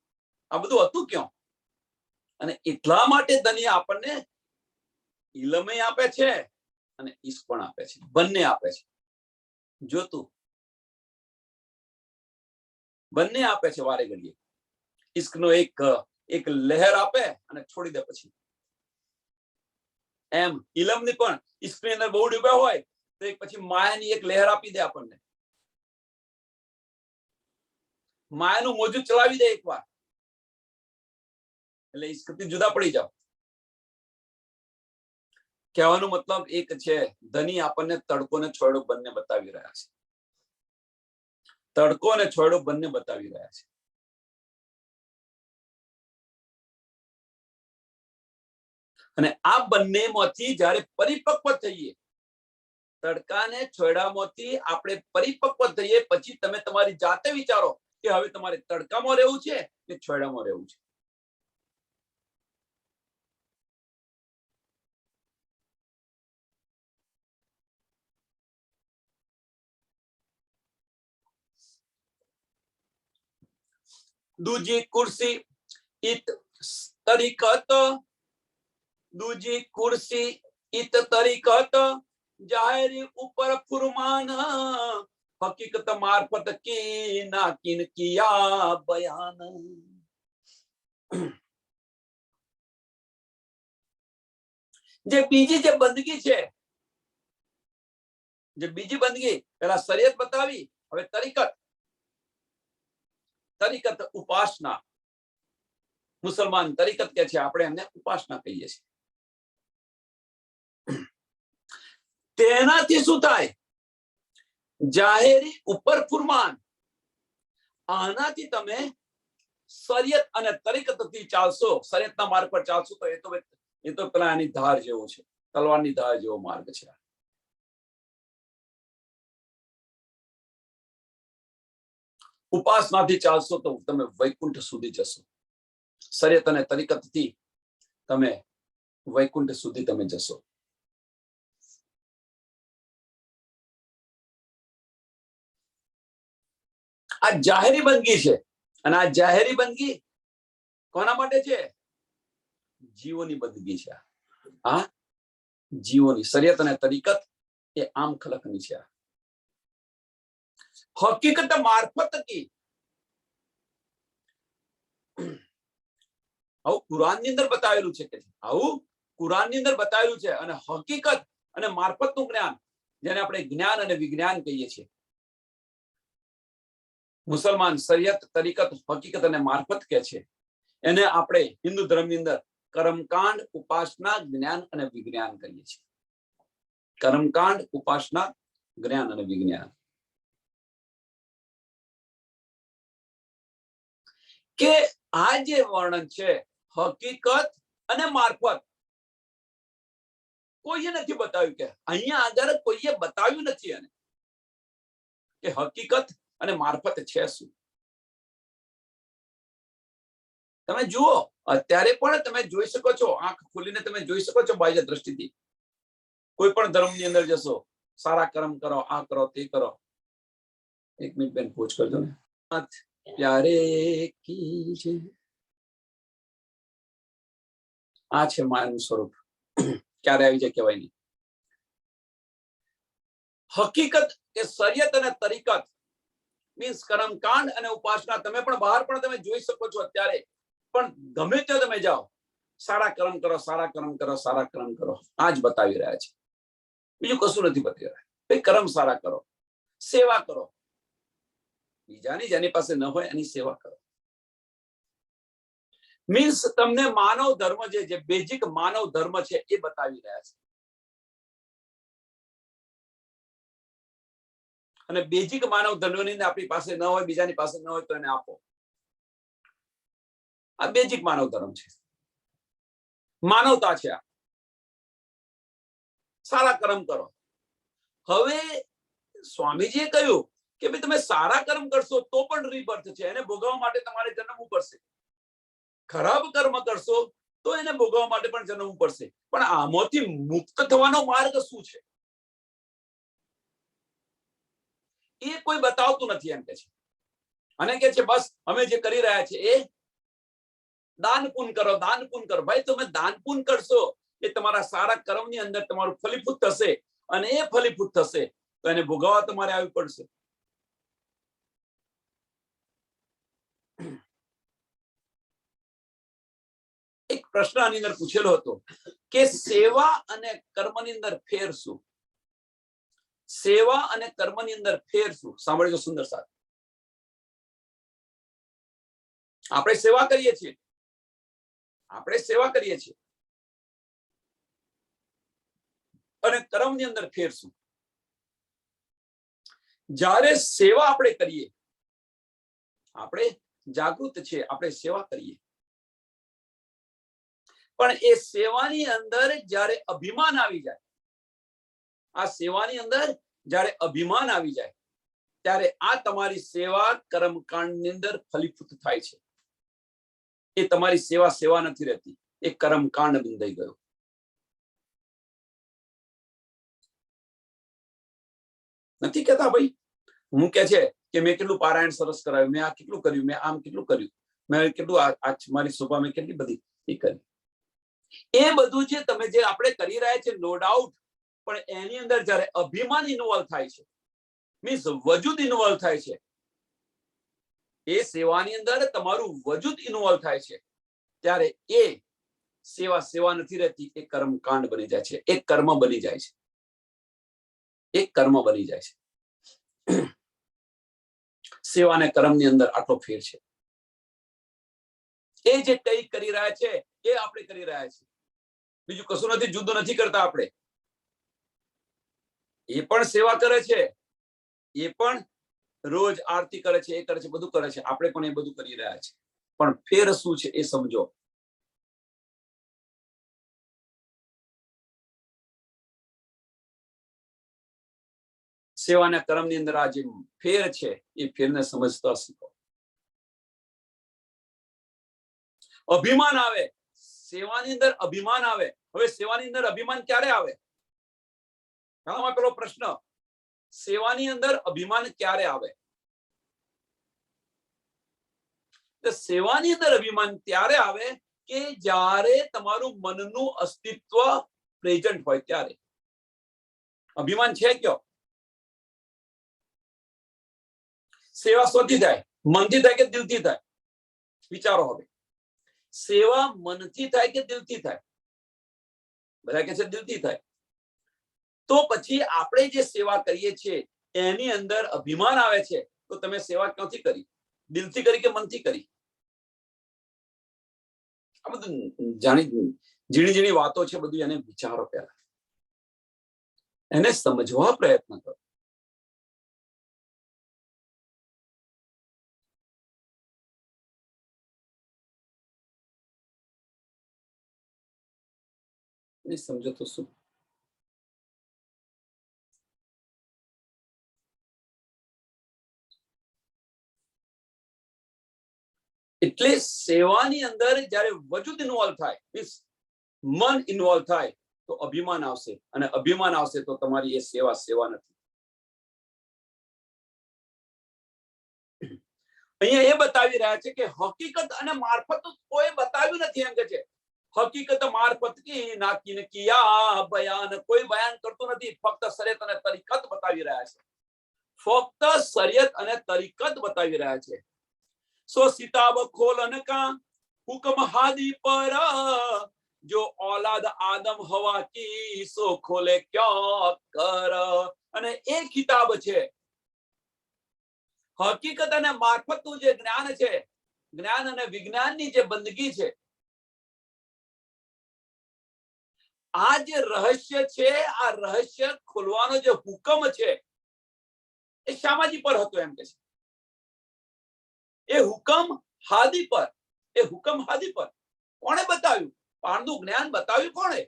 A: આ બધું હતું ક્યાં? અને એટલા માટે ધની આપણને ઇલમે આપે છે અને ઈશ્ક પણ આપે છે, બંને આપે છે. જોતું બંને આપે છે વારે ઘડીએ. ઈશ્કનો એક લહેર આપે અને છોડી દે પછી. એમ ઇલમની પણ ઈશ્કની અંદર બહુ ડૂબ્યા હોય તો એક પછી માયાની એક લહેર આપી દે આપણને, માયાનું મોજું ચલાવી દે એકવાર, એટલે ઈશ્કથી જુદા પડી જાવ. કહેવાનો મતલબ એક છે, ધની આપણને તડકો ને છોયડો બંને બતાવી રહ્યા છે, તડકો અને છોયડો બંને બતાવી રહ્યા છે. અને આ બંનેમાંથી જ્યારે પરિપક્વ થઈએ તડકાને છોડામાંથી આપણે પરિપક્વ થઈએ પછી તમે તમારી જાતે વિચારો કે હવે તમારે તડકામાં રહેવું છે કે છોડામાં રહેવું છે. દૂજી ખુરશી ઈત તરીકત, દૂજી ખુરશી ઈત તરીકત, જાહેરી ઉપર ફુરમાન, હકીકત મારફત કી ના કિન કિયા બયાન. જે બીજી જે બંદગી છે, જે બીજી બંદગી પેલા શરીયત બતાવી, હવે તરીકત. તરીકત ઉપાસના, મુસલમાન તરીકત કે છે, આપણે એમને ઉપાસના કહીએ છીએ. તેનાથી શું થાય? જાહેરી ઉપર ફુરમાન. આનાથી તમે શરીયત અને તરીકતથી ચાલશો, શરીયતના માર્ગ પર ચાલશો તો એ તો પેલા આની ધાર જેવો છે, તલવારની ધાર જેવો માર્ગ છે. ઉપાસનાથી ચાલશો તો તમે વૈકુંઠ સુધી જશો. શરીયત અને તરીકતથી તમે વૈકુંઠ સુધી તમે જશો. આ જાહેરી બંદગી છે, અને આ જાહેરી બંદગી કોના માટે છે? જીવોની બંદગી છે. આ જીવોની. શરીયત અને તરીકત એ આમ ખલકની છે. હકીકત મારફત કી, આવું કુરાનની અંદર બતાવેલું છે, કે આવું કુરાનની અંદર બતાવેલું છે. અને હકીકત અને મારફતનું જ્ઞાન, જેને આપણે જ્ઞાન અને વિજ્ઞાન કહીએ છીએ. મુસલમાન શરીયત, તરીકત, હકીકત અને મારફત કે છે. એને આપણે હિન્દુ ધર્મની અંદર કર્મકાંડ, ઉપાસના, જ્ઞાન અને વિજ્ઞાન કહીએ છીએ. કર્મકાંડ, ઉપાસના, જ્ઞાન અને વિજ્ઞાન. કે આ જે વર્ણન છે હકીકત અને મારફત, કોઈએ નથી બતાવ્યું. કે અહીંયા આગળ કોઈએ બતાવ્યું નથી એને કે હકીકત અને મારફત છે શું. તમે જુઓ, અત્યારે પણ તમે જોઈ શકો છો, આંખ ખોલીને તમે જોઈ શકો છો બાહ્ય દ્રષ્ટિથી. કોઈ પણ ધર્મની અંદર જશો, સારા કર્મ કરો, આ કરો, તે કરો. એક મિનિટ બેન પૂછ કરજો ને. પ્યારે કી છે. આ છે માયાનું સ્વરૂપ. ક્યારે આવી જાય કહેવાય નહીં. હકીકત એ શરીયત અને તરીકત મીન્સ કર્મકાંડ અને ઉપાસના. તમે પણ બહાર પણ તમે જોઈ શકો છો અત્યારે પણ, ગમે ત્યાં તમે જાઓ, સારા કર્મ કરો, સારા કર્મ કરો, સારા કર્મ કરો, આ જ બતાવી રહ્યા છે. બીજું કશું નથી બતાવી રહ્યા. ભાઈ કર્મ સારા કરો, સેવા કરો, બીજાની જેની પાસે ન હોય એની સેવા કરો. મીન્સ તમને માનવ ધર્મ જે બેઝિક માનવ ધર્મ છે એ બતાવી રહ્યા છે. અને બેઝિક માનવ ધર્મની આપણી પાસે ન હોય, બીજાની પાસે ન હોય તો એને આપો. આ બેઝિક માનવ ધર્મ છે, માનવતા છે. આ સારા કર્મ કરો. હવે સ્વામીજીએ કહ્યું કે ભાઈ તમે સારા કર્મ કરશો તો પણ રીબર્થ છે, એને ભોગવવા માટે તમારે જન્મવું પડશે. ખરાબ કર્મ કરશો તો એને ભોગવવા માટે પણ જન્મવું પડશે. પણ આમાંથી મુક્ત થવાનો માર્ગ શું છે એ કોઈ બતાવતું નથી એમ કે છે. અને કે છે બસ અમે જે કરી રહ્યા છે એ દાન પુણ્ય કરો, દાન પુણ્ય કરો. ભાઈ તમે દાન પુણ્ય કરશો એ તમારા સારા કર્મની અંદર તમારું ફલીભૂત થશે, અને એ ફલીભૂત થશે તો એને ભોગવવા તમારે આવી પડશે. એક પ્રશ્ન આની અંદર પૂછેલો હતો કે સેવા અને કર્મની અંદર ફેર શું? સેવા અને કર્મની અંદર ફેર શું? સાંભળજો સુંદર સાહેબ. આપણે સેવા કરીએ છીએ, આપણે સેવા કરીએ છીએ, અને કર્મની અંદર ફેર શું? જ્યારે સેવા આપણે કરીએ, આપણે જાગૃત છીએ, આપણે સેવા કરીએ, પણ એ સેવાની અંદર જ્યારે અભિમાન આવી જાય, આ સેવાની અંદર જ્યારે અભિમાન આવી જાય ત્યારે આ તમારી સેવા કર્મકાંડની અંદર ફલીભૂત થાય છે. એ તમારી સેવા સેવા નથી રહેતી, એ કર્મકાંડ બંધાઈ ગયો. નથી કહેતા ભાઈ, હું કે છે કે મેં કેટલું પારાયણ સરસ કરાવ્યું, મેં આ કેટલું કર્યું, મેં આમ કેટલું કર્યું, મેં કેટલું મારી સભા મેં કેટલી બધી એ કરી. એ બધું જે તમે જે આપણે કરી રહ્યા છે નો ડાઉટ, પણ એની અંદર જયારે અભિમાન ઇન્વોલ્વ થાય છે, મીન્સ વજૂદ ઇન્વોલ્વ થાય છે, એ સેવાની અંદર તમારું વજૂદ ઇન્વોલ્વ થાય છે, ત્યારે એ સેવા સેવા નથી રહેતી, એ કર્મકાંડ બની જાય છે, એક કર્મ બની જાય છે, એક કર્મ બની જાય છે. સેવા અને કર્મની અંદર આટલો ફેર છે. એ જે કઈ કરી રહ્યા છે એ આપણે કરી રહ્યા છીએ, બીજું કશું નથી, જુદું નથી કરતા. આપણે એ પણ સેવા કરે છે, એ પણ રોજ આરતી કરે છે, એ કરે છે, બધું કરે છે, આપણે પણ એ બધું કરી રહ્યા છે. પણ ફેર શું છે એ સમજો. સેવાના કર્મની અંદર આ જે ફેર છે એ ફેરને સમજતા શીખો. અભિમાન આવે સેવાની અંદર, અભિમાન આવે. હવે સેવાની અંદર અભિમાન ક્યારે આવે? ઘણામાં પેલો પ્રશ્ન, સેવાની અંદર અભિમાન ક્યારે આવે? તો સેવાની અંદર અભિમાન ત્યારે આવે કે જ્યારે તમારું મનનું અસ્તિત્વ પ્રેઝન્ટ હોય ત્યારે અભિમાન છે. કયો સેવા શોધી થાય, મનથી થાય કે દિલથી થાય? વિચારો. હવે સેવા મનથી થાય કે દિલથી થાય? બધા કે છે દિલથી થાય. તો પછી આપણે જે સેવા કરીએ છીએ એની અંદર અભિમાન આવે છે, તો તમે સેવા ક્યાંથી કરી? દિલથી કરી કે મનથી કરી? આ બધું ઝીણી ઝીણી વાતો છે, બધું એને વિચારો, પહેલા એને સમજવા પ્રયત્ન કરો. સમજો તો શું? એટલે સેવાની અંદર જ્યારે વજૂદ ઇન્વોલ્વ થાય, મીન્સ મન ઇન્વોલ્વ થાય, તો અભિમાન આવશે, અને અભિમાન આવશે તો તમારી એ સેવા સેવા નથી. અહીંયા એ બતાવી રહ્યા છે કે હકીકત અને મારફત કોઈ બતાવ્યું નથી. એમ કે છે હકીકત મારફત કી નાકીન કિયા બયાન, કોઈ બયાન કરતું નથી, ફક્ત શરીયત અને તરીકત બતાવી રહ્યા છે. ફક્ત શરીયત અને તરીકત બતાવી રહ્યા છે. સો સિતાબ ખોલન કા હુકમ હાદી પર, જો औलाद आदम हवा की सो खोले क्या कर. અને એ કિતાબ છે હકીકત અને મારફતનું જે જ્ઞાન છે, જ્ઞાન અને વિજ્ઞાનની જે બંદગી છે, આ જે રહસ્ય છે, આ રહસ્ય ખોલવાનો જે હુકમ છે એ શામાજી પર હતો. એમ કે છે એ હુકમ હાદી પર, એ હુકમ હાદી પર કોણે બતાવ્યું? પારનું જ્ઞાન બતાવ્યું કોણે?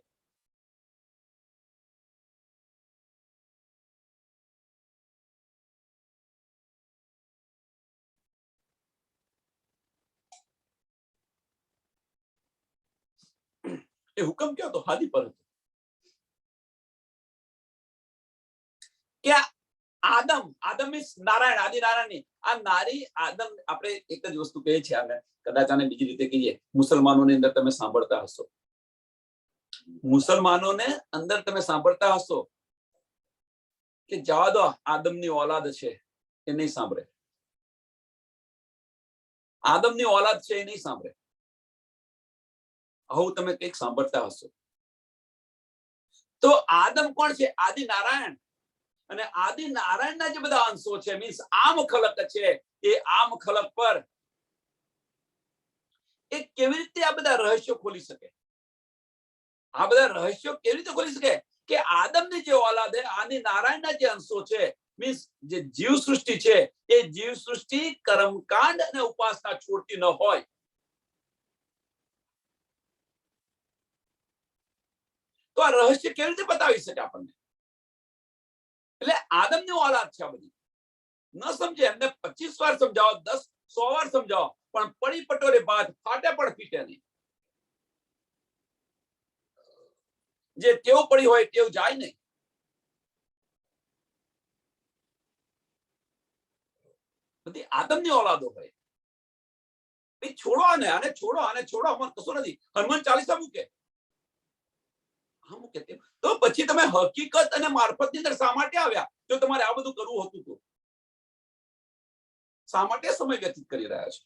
A: એ હુકમ કયો હતો? હાદી પર હતો. કે આદમ, આદમ મીન્સ નારાયણ, આદિ નારાયણ. આ નારી આદમ, આપણે એક જ વસ્તુ કહીએ છીએ, આને કદાચ આને બીજી રીતે કહીએ. મુસલમાનોની અંદર તમે સાંભળતા હશો, મુસલમાનોને અંદર તમે સાંભળતા હશો કે જવા દો, આદમની औलाद છે, એ નહીં સાંભળે. આદમની औलाद છે એ નહીં સાંભળે. આવું તમે કંઈક સાંભળતા હશો. તો આદમ કોણ છે? આદિ નારાયણ. અને આદિ નારાયણના જે બધા અંશો છે, મીન્સ આમ ખલક છે, એ આમ ખલક પર એ કેવી રીતે આ બધા રહસ્યો ખોલી શકે? આ બધા રહસ્યો કેવી રીતે ખોલી શકે કે આદમની જે औलाद છે, આદિ નારાયણના જે અંશો છે, મીન્સ જે જીવ સૃષ્ટિ છે, એ જીવ સૃષ્ટિ કર્મકાંડ અને ઉપાસના છોડતી ન હોય. તો આ રહસ્ય કેવી રીતે બતાવી શકે આપણને? એટલે આદમની ઓલાદ છે આ બધી. ન સમજે એમને 25 વાર સમજાવો, 10 100 વાર સમજાવો, પણ પડી પટોરે બાદ ફાટે પણ ફીટે નહીં. જે ટેવ પડી હોય ટેવ જાય નહીં. બધી આદમની ઓલાદો હોય. છોડો આને છોડો, આને છોડો, અમારે કશું નથી. હનુમાન ચાલીસા મૂકે, તો પછી તમે હકીકત અને મારફતની અંદર શા માટે આવ્યા? જો તમારે આ બધું કરવું હતું તો શા માટે સમય વ્યતીત કરી રહ્યા છો?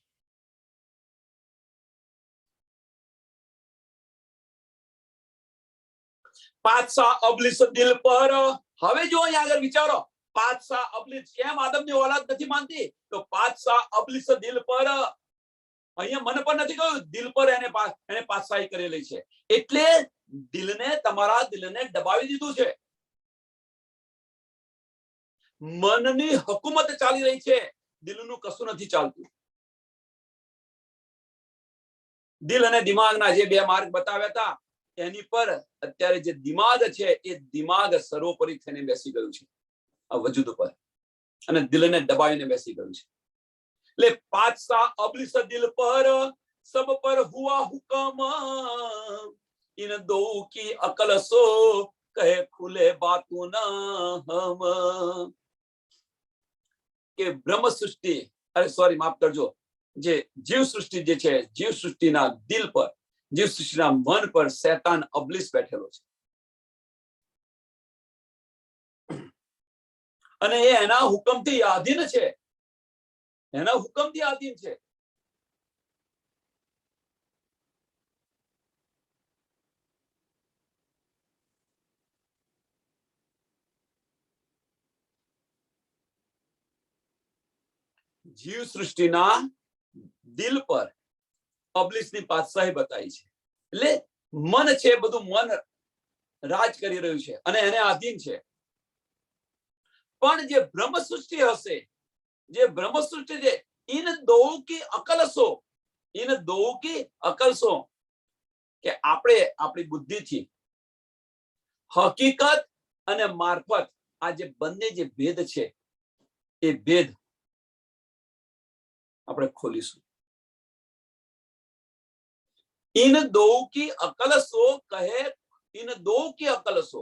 A: પાતશા અબલીસ દિલ પર. હવે જો અહીંયા આગળ વિચારો, પાતશા અબલીસ કેમ આદમની ઓલાદ નથી માનતી? તો પાતશા અબલીસ દિલ પર, અહીંયા મન પર નથી કહ્યું, દિલ પર એને પાતશાહી કરેલી છે. એટલે દિલને, તમારા દિલને દબાવી દીધું છે. મનની હુકુમત ચાલી રહી છે, દિલનું કશું નથી ચાલતું. દિલ અને દિમાગના જે બે માર્ગ બતાવ્યા હતા, એની પર અત્યારે જે દિમાગ છે એ દિમાગ સર્વોપરી થઈને બેસી ગયું છે આ વજૂદ પર, અને દિલને દબાવીને બેસી ગયું છે. એટલે પાતશા અબલીસ દિલ પર, સબ પર હુઆ હુકમ, इन दो की अकल सो कहे खुले बातों न हम. કે બ્રહ્મ સૃષ્ટિ, અરે સોરી માફ કરજો, જે જીવ સૃષ્ટિ જે છે, જીવ સૃષ્ટિના દિલ પર, જીવ સૃષ્ટિના મન પર શૈતાન અબલીસ બેઠેલો છે. અને એ એના હુકમથી આધીન છે, એના હુકમથી આધીન છે. જીવ સૃષ્ટિના દિલ પર અબલીસની પાતશાહી બતાવી છે. એટલે મન છે, બધું મન રાજ કરી રહ્યું છે અને એને આધીન છે. પણ જે બ્રહ્મ સૃષ્ટિ હશે, જે બ્રહ્મ સૃષ્ટિ છે, इन दो की अकल सो, इन दो की अकल सो, કે આપણે આપણી બુદ્ધિથી હકીકત અને મારફત, આ જે બંને જે ભેદ છે એ ભેદ આપણે ખોલીશું. इन दो की अकल सो कहे, इन दो की अकल सो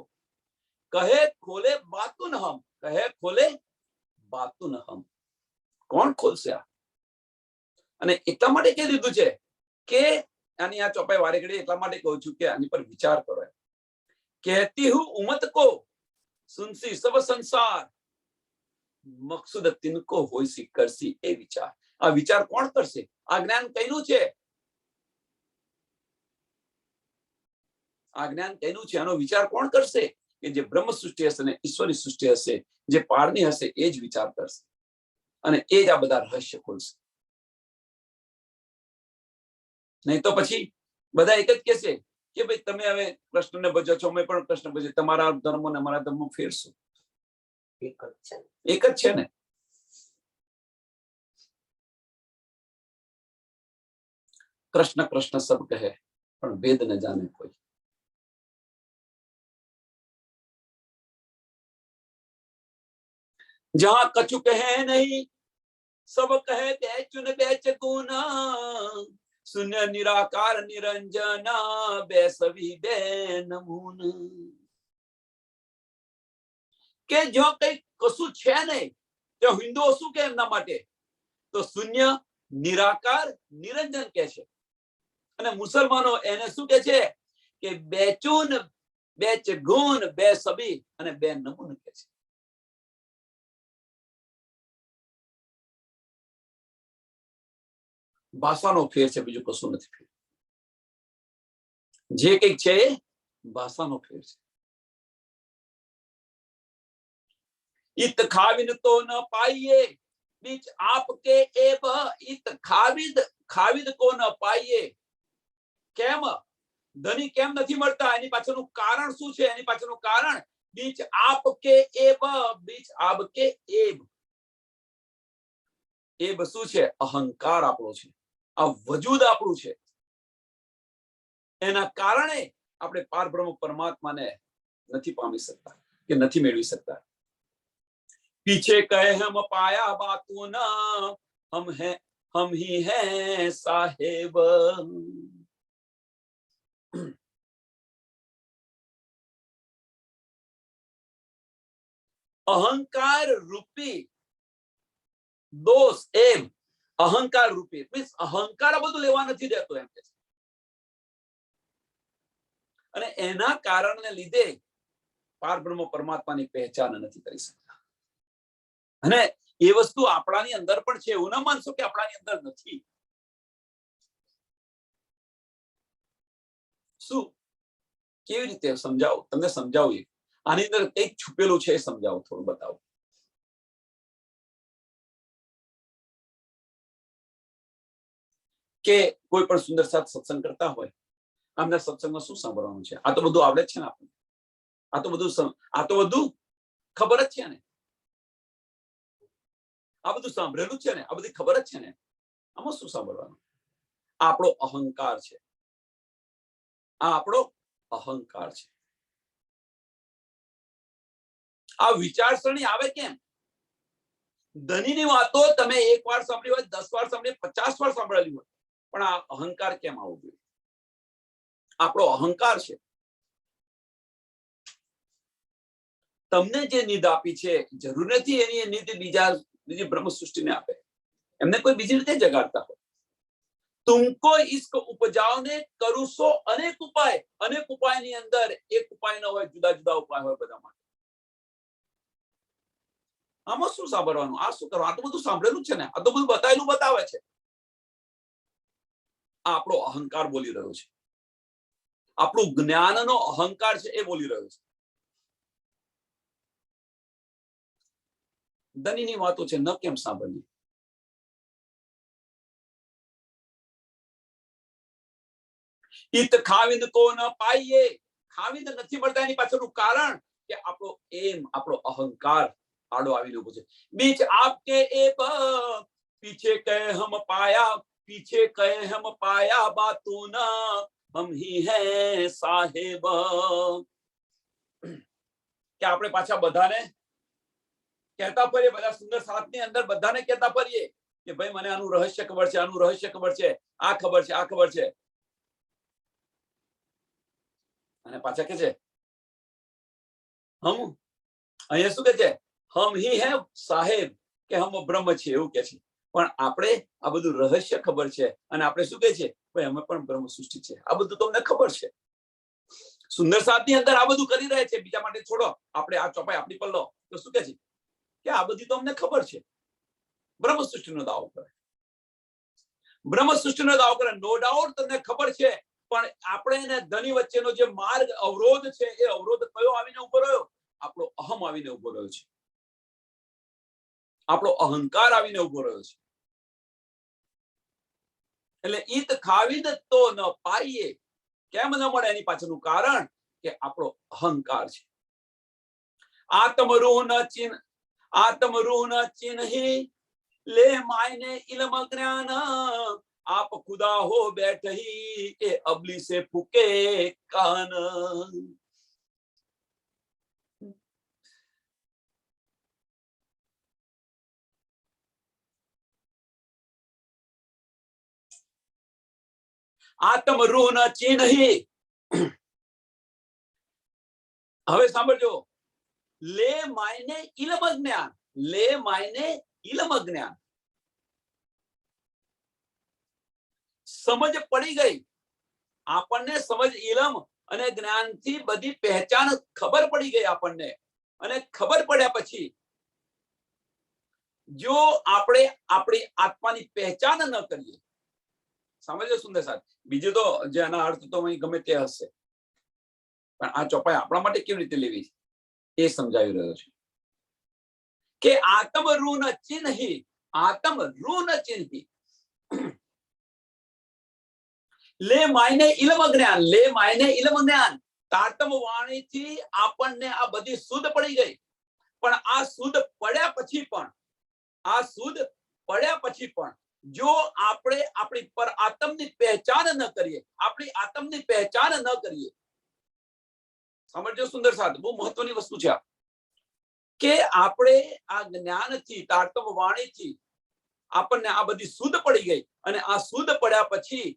A: कहे खोले बातुन हम, कहे खोले बातुन हम. કોણ ખોલશે આ? અને એટલા માટે કહી દીધું છે કે આની આ ચોપાઈ વારે ઘડી એટલા માટે કહું છું કે આની પર વિચાર કરો. કહેતી હું ઉમત કો સુનસી સબ સંસાર, મકસૂદ તિनको હોય સી કરસી. એ વિચાર, આ વિચાર કોણ કરશે? આ જ્ઞાન કઈનું છે? આ જ્ઞાન કઈનું છે? આનો વિચાર કોણ કરશે? કે જે બ્રહ્મ સૃષ્ટિ હશે ને ઈશ્વરી સૃષ્ટિ હશે, જે પારની હશે એ જ વિચાર કરશે, અને એ જ આ બધા રહસ્ય ખોલશે. નહીં તો પછી બધા એક જ કહેશે કે ભાઈ તમે હવે કૃષ્ણને ભજો છો, અમે પણ કૃષ્ણ ભજે, તમારા ધર્મો ને અમારા ધર્મો ફેરશું. એક જ છે ને. કૃષ્ણ કૃષ્ણ સબ કહે પણ વેદ ન જાને કોઈ. जहां कछु कहे नहीं, सब कहे बेचुन बेच गुना, शून्य निराकार निरंजना, बेसवी बे नमून. કે જો કઈ કશું છે નહીં, તો હિન્દુઓ શું કે એમના માટે? તો શૂન્ય, નિરાકાર, નિરંજન કે છે. અને મુસલમાનો એને શું કે છે? કે બેચુન, બેચ ગુણ, બે સબી અને બે નમૂન કે છે. ભાષાનો ફેર છે, બીજું કશું નથી ફેર. જે કંઈક છે એ ભાષાનો ફેર છે. इत खाविद तो न पाइए बीच आपके एब, इत खाविद, खाविद को न पाइए. કેમ ધની કેમ નથી મળતા? એની પાછળનું કારણ શું છે? એની પાછળનું કારણ બીચ આપકે એબ, બીચ આપકે એબ. એબ શું છે? અહંકાર આપણો છે, આ વજૂદ આપણું છે. એના કારણે આપણે પારબ્રહ્મ પરમાત્માને નથી પામી શકતા કે નથી મેળવી શકતા. पीछे कहे हम पाया बातों ना, हम ही हैं साहेब। અહંકાર રૂપી દોષ એમ, અહંકાર રૂપી મીન્સ અહંકાર બધું લેવા નથી દેતો એમ કે છે. અને એના કારણને લીધે પારબ્રહ્મ પરમાત્માની પહેચાન નથી કરી શકતા. અને એ વસ્તુ આપણાની અંદર પણ છે, એવું ના માનશો કે આપણાની અંદર નથી. શું કેવી રીતે સમજાવું તમને? સમજાવું આની અંદર કંઈક છુપેલું છે, સમજાવું, થોડું બતાવું. કે કોઈ પણ સુંદર સાથ સત્સંગ કરતા હોય, આમના સત્સંગમાં શું સાંભળવાનું છે? આ તો બધું આવડે છે ને આપણને, આ તો બધું ખબર જ છે ને, આ બધું સાંભળેલું છે ને, આ બધી ખબર જ છે ને. આમાં શું સાંભળવાનું? આપણો અહંકાર છે, આ આપણો અહંકાર છે. આ વિચારસરણી આવે કેમ? ધનીની વાતો તમે એક વાર સાંભળી હોય, 10 વાર સાંભળી, 50 વાર સાંભળેલી હોય, પણ આ અહંકાર કેમ આવવું જોઈએ? આપણો અહંકાર છે. તમને જે નિધ આપી છે, જરૂર નથી એની નિધ બીજી બ્રહ્મ સૃષ્ટિને આપે, એમને કોઈ બીજી રીતે જગાડતા હોય. તુમકો ઇશ્ક ઉપજાવને કરું સો અનેક ઉપાય. અનેક ઉપાયની અંદર એક ઉપાય ન હોય, જુદા જુદા ઉપાય હોય બધા માટે. આમાં શું સાંભળવાનું? આ શું કરવાનું? આ તો બધું સાંભળેલું છે ને, આ તો બધું બતાવેલું બતાવે છે. આ આપણો અહંકાર બોલી રહ્યો છે, આપણું જ્ઞાનનો અહંકાર છે, એ બોલી રહ્યો છે. ધનીની વાતો છે, ન કેમ સાંભળવી? હિત ખાવિંદ કો ન પાઈએ. ખાવિંદ નથી મળતા એની પાછળનું કારણ કે આપણો એમ, આપણો અહંકાર આડો આવીને ઉભો છે. બીચ આપકે એ પીછે કહે હમ પાયા, પીછે કહે હમ પાયા બાતું ના, હમ હી હૈ સાહેબ. કે આપણે પાછા બધાને કહેતા ફરીએ, બધા સુંદર સાથની અંદર બધાને કહેતા ફરીએ કે ભાઈ મને આનું રહસ્ય ખબર છે, આનું રહસ્ય ખબર છે, આ ખબર છે, આ ખબર છે. અને પાછા કે છે હમ, અહીંયા શું કે છે? હમ હી હે સાહેબ, કે હમ બ્રહ્મ છે એવું કે છે. પણ આપણે આ બધું રહસ્ય ખબર છે, અને આપણે શું કે છે? ભાઈ અમે પણ બ્રહ્મ સૃષ્ટિ છે. આ બધું તમને ખબર છે. સુંદર સાથની અંદર આ બધું કરી રહ્યા છે, બીજા માટે છોડો. આપણે આ ચોપાઈ આપણી પર લો તો શું કે છે? કે આ બધી તો અમને ખબર છે. બ્રહ્મ સૃષ્ટિનો દાવો કરે, બ્રહ્મ સૃષ્ટિનો દાવો કરે. નો ડાઉટ તમને ખબર છે, પણ આપણે એને ધની વચ્ચેનો જે માર્ગ અવરોધ છે, એ અવરોધ કયો આવીને ઉભો રહ્યો? આપણો અહમ આવીને ઉભો રહ્યો છે, આપણો અહંકાર આવીને ઉભો રહ્યો છે. એટલે ઈત ખાવીદ તો ન પાઈએ. કેમ ન મળે? એની પાછળનું કારણ કે આપણો અહંકાર છે. આત્મરૂહ ન ચિન્હી લે માયને ઇલમ જ્ઞાન, आप खुदा हो बैठही ए अबली से फूके कान. આત્મ રૂહ ન ચિન્હી. હવે સાંભળજો. લે માયને ઇલમ જ્ઞાન, લે માયને ઇલમ જ્ઞાન. સમજ પડી ગઈ આપણને, સમજ ઇલમ અને જ્ઞાનથી બધી પહેચાન ખબર પડી ગઈ આપણને. અને ખબર પડ્યા પછી જો આપણે આપણી આત્માની પહેચાન ન કરીએ, સમજો સુંદર સાથ. બીજું તો જેના અર્થ તો ગમે તે હશે, પણ આ ચોપાઈ આપણા માટે કેવી રીતે લેવી એ સમજાવી રહ્યો છે. કે આત્મ રૂ ન ચિન્હી, આત્મ રૂ ન ચિન્હી લે માયને ઇલમ જ્ઞાન, લે માયને ઇલમ જ્ઞાન. તાતમ વાણીથી આપણને આ બધી શુદ્ધ પડી ગઈ. પણ આ શુદ્ધ પડ્યા પછી પણ, આ શુદ્ધ પડ્યા પછી પણ જો આપણે આપણી પર આત્મની પહેચાન ન કરીએ, આપણી આત્મની પહેચાન ન કરીએ, સમજો સુંદર સાથ, બહુ મહત્વની વસ્તુ છે કે આપણે આ જ્ઞાનથી, તારતમ વાણીથી આપણને આ બધી શુદ્ધ પડી ગઈ, અને આ શુદ્ધ પડ્યા પછી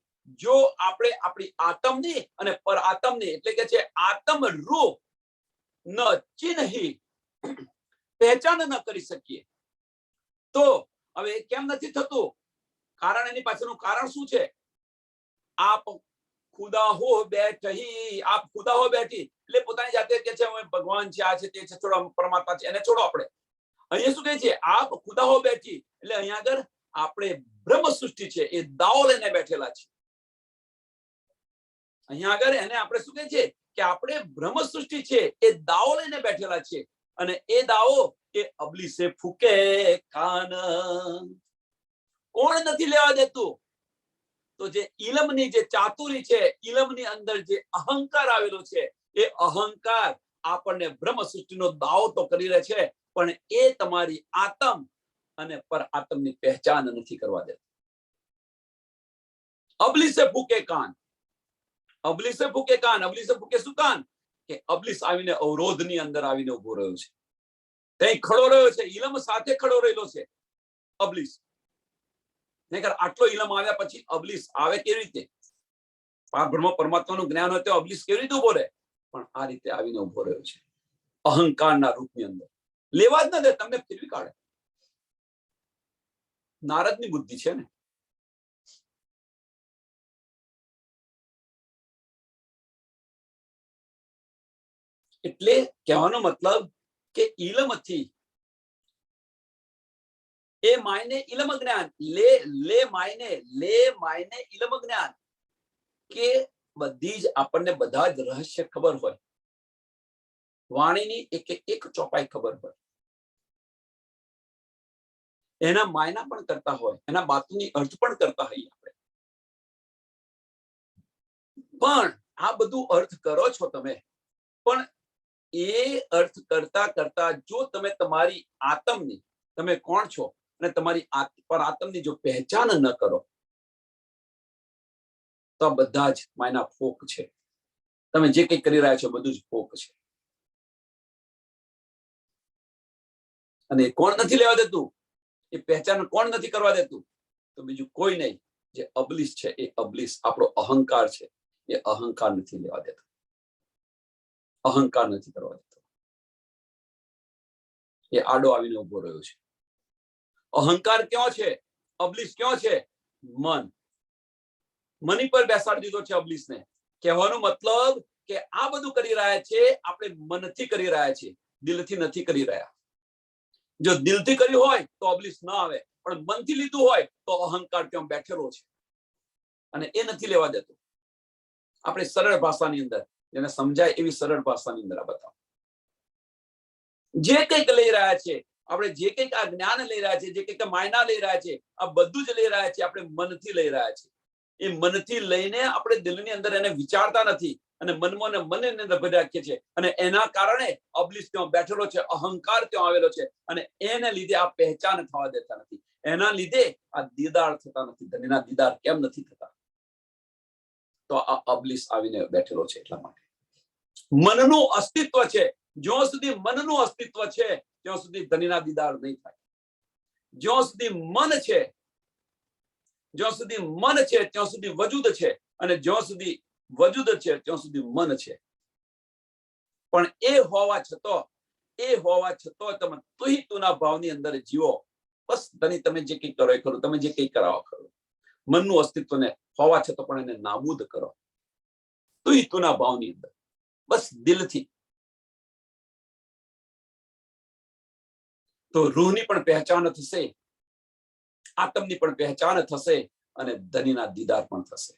A: જો આપણે આપણી આત્મની અને પર આત્મની એટલે કે છે આત્મ રૂપ ન ચિહ્ની પહેચાન ન કરી શકીએ તો હવે કેમ નથી થતું? કારણ એની પાછળનું કારણ શું છે? આપ ખુદા હો બેઠી, આપ ખુદા હો બેઠી એટલે પોતાની જાતે કે છે ભગવાન છે, આ છે, તે છે, છોડો, પરમાત્મા છે, એને છોડો. આપણે અહીંયા શું કહે છે? આપ ખુદા હો બેઠી એટલે અહીંયા આગળ આપણે બ્રહ્મ સૃષ્ટિ છે એ દાવો લઈને બેઠેલા છે. અહીંયા આગળ એને આપણે શું કહે છે કે આપણે બ્રહ્મ સૃષ્ટિ છે એ દાવો લઈને બેઠેલા છે, અને એ દાવો એ અબલી સે ફૂકે કાન. કોણ નથી લેવા દેતું? તો જે ઇલમની જે ચાતુરી છે, ઇલમની અંદર જે અહંકાર આવેલો છે, એ અહંકાર આપણને બ્રહ્મ સૃષ્ટિનો દાવો તો કરી રહે છે, પણ એ તમારી આત્મ અને પર આત્મની પહેચાન નથી કરવા દેતો. અબલી સે ફૂકે કાન, અબલી સે ફૂકે કાન. અબલી સે ફૂકે શું કાન? કે અબલીસ આવીને અવરોધની અંદર આવીને ઉભો રહ્યો છે, ત્યાં ખડો રહ્યો છે, ઇલમ સાથે ખડો રહેલો છે અબલીસ. નહીતર આટલો ઇલમ આવ્યા પછી અબલીસ આવે કેવી રીતે? બ્રહ્મ પરમાત્માનું જ્ઞાન હોય તો અબલીસ કેવી રીતે ઉભો રહે? પણ આ રીતે આવીને ઉભો રહ્યો છે અહંકારના રૂપની અંદર. લેવા જ ન દે, તમને ફેરવી કાઢે. નારદની બુદ્ધિ છે ને. એટલે કહેવાનો મતલબ કે ઇલમથી એ માયને ઇલમ જ્ઞાન, લે માયને ઇલમ જ્ઞાન, કે બધી જ આપણને બધા જ રહસ્ય ખબર હોય, વાણીની એક ચોપાઈ ખબર હોય, એના માયના પણ કરતા હોય, એના બાતુની અર્થ પણ કરતા હોઈએ આપણે. પણ આ બધું અર્થ કરો છો તમે, પણ એ અર્થ કરતા કરતા જો તમે તમારી આત્મની, તમે કોણ છો અને તમારી પર આત્મની જો પહેચાન ન કરો તો બધા જ માયના ફોક છે. તમે જે કંઈ કરી રહ્યા છો બધું જ ફોક છે. અને કોણ નથી લેવા દેતું? એ પહેચાન કોણ નથી કરવા દેતું? તો બીજું કોઈ નહીં, જે અબલીસ છે એ અબલીસ આપણો અહંકાર છે, એ અહંકાર નથી લેવા દેતો, અહંકાર નથી કરવા દેતો. એ આડો આવીને ઉભો રહ્યો છે. અહંકાર ક્યાં છે? અબલીસ ક્યાં છે? મન. મની પર બેસાડી દીધો છે અબલીસને. કહેવાનો મતલબ કે આ બધું કરી રહ્યા છે આપણે મનથી કરી રહ્યા છીએ, દિલથી નથી કરી રહ્યા. જો દિલથી કર્યું હોય તો અબલીસ ના આવે, પણ મનથી લીધું હોય તો અહંકાર ત્યાં બેઠેલો છે અને એ નથી લેવા દેતો. આપણે સરળ ભાષાની અંદર, જેને સમજાય એવી સરળ ભાષાની અંદર આ બતાવો. જે કંઈક લઈ રહ્યા છે આપણે, જે કંઈક આ જ્ઞાન લઈ રહ્યા છે, જે કંઈક માયના લઈ રહ્યા છે, આ બધું જ લઈ રહ્યા છે આપણે મનથી લઈ રહ્યા છે. એ મનથી લઈને આપણે દિલની અંદર એને વિચારતા નથી અને મનમાં ને મનની અંદર ભરી રાખીએ છીએ, અને એના કારણે અબલીસ ત્યાં બેઠેલો છે, અહંકાર ત્યાં આવેલો છે, અને એને લીધે આ પહેચાન થવા દેતા નથી. એના લીધે આ દીદાર થતા નથી. ધનીના દીદાર કેમ નથી થતા? તો આ અબલીસ આવીને બેઠેલો છે. એટલા માટે મનનું અસ્તિત્વ છે. જ્યાં સુધી મનનું અસ્તિત્વ છે ત્યાં સુધી ધનીના દીદાર નહીં થાય. જ્યાં સુધી મન છે, જ્યાં સુધી મન છે ત્યાં સુધી વજૂદ છે, અને જ્યાં સુધી વજૂદ છે ત્યાં સુધી મન છે. પણ એ હોવા છતાં તમે તુહી તુના ભાવની અંદર જીવો. બસ ધની તમે જે કંઈ કરો એ કરો, તમે જે કંઈ કરાવો કરો. મનનું અસ્તિત્વને હોવા છતાં પણ એને નાબૂદ કરો તુહી તુના ભાવની અંદર, બસ દિલથી. તો રૂહની પણ પહેચાન થશે, આત્મની પણ પહેચાન થશે, અને ધનીના દીદાર પણ થશે.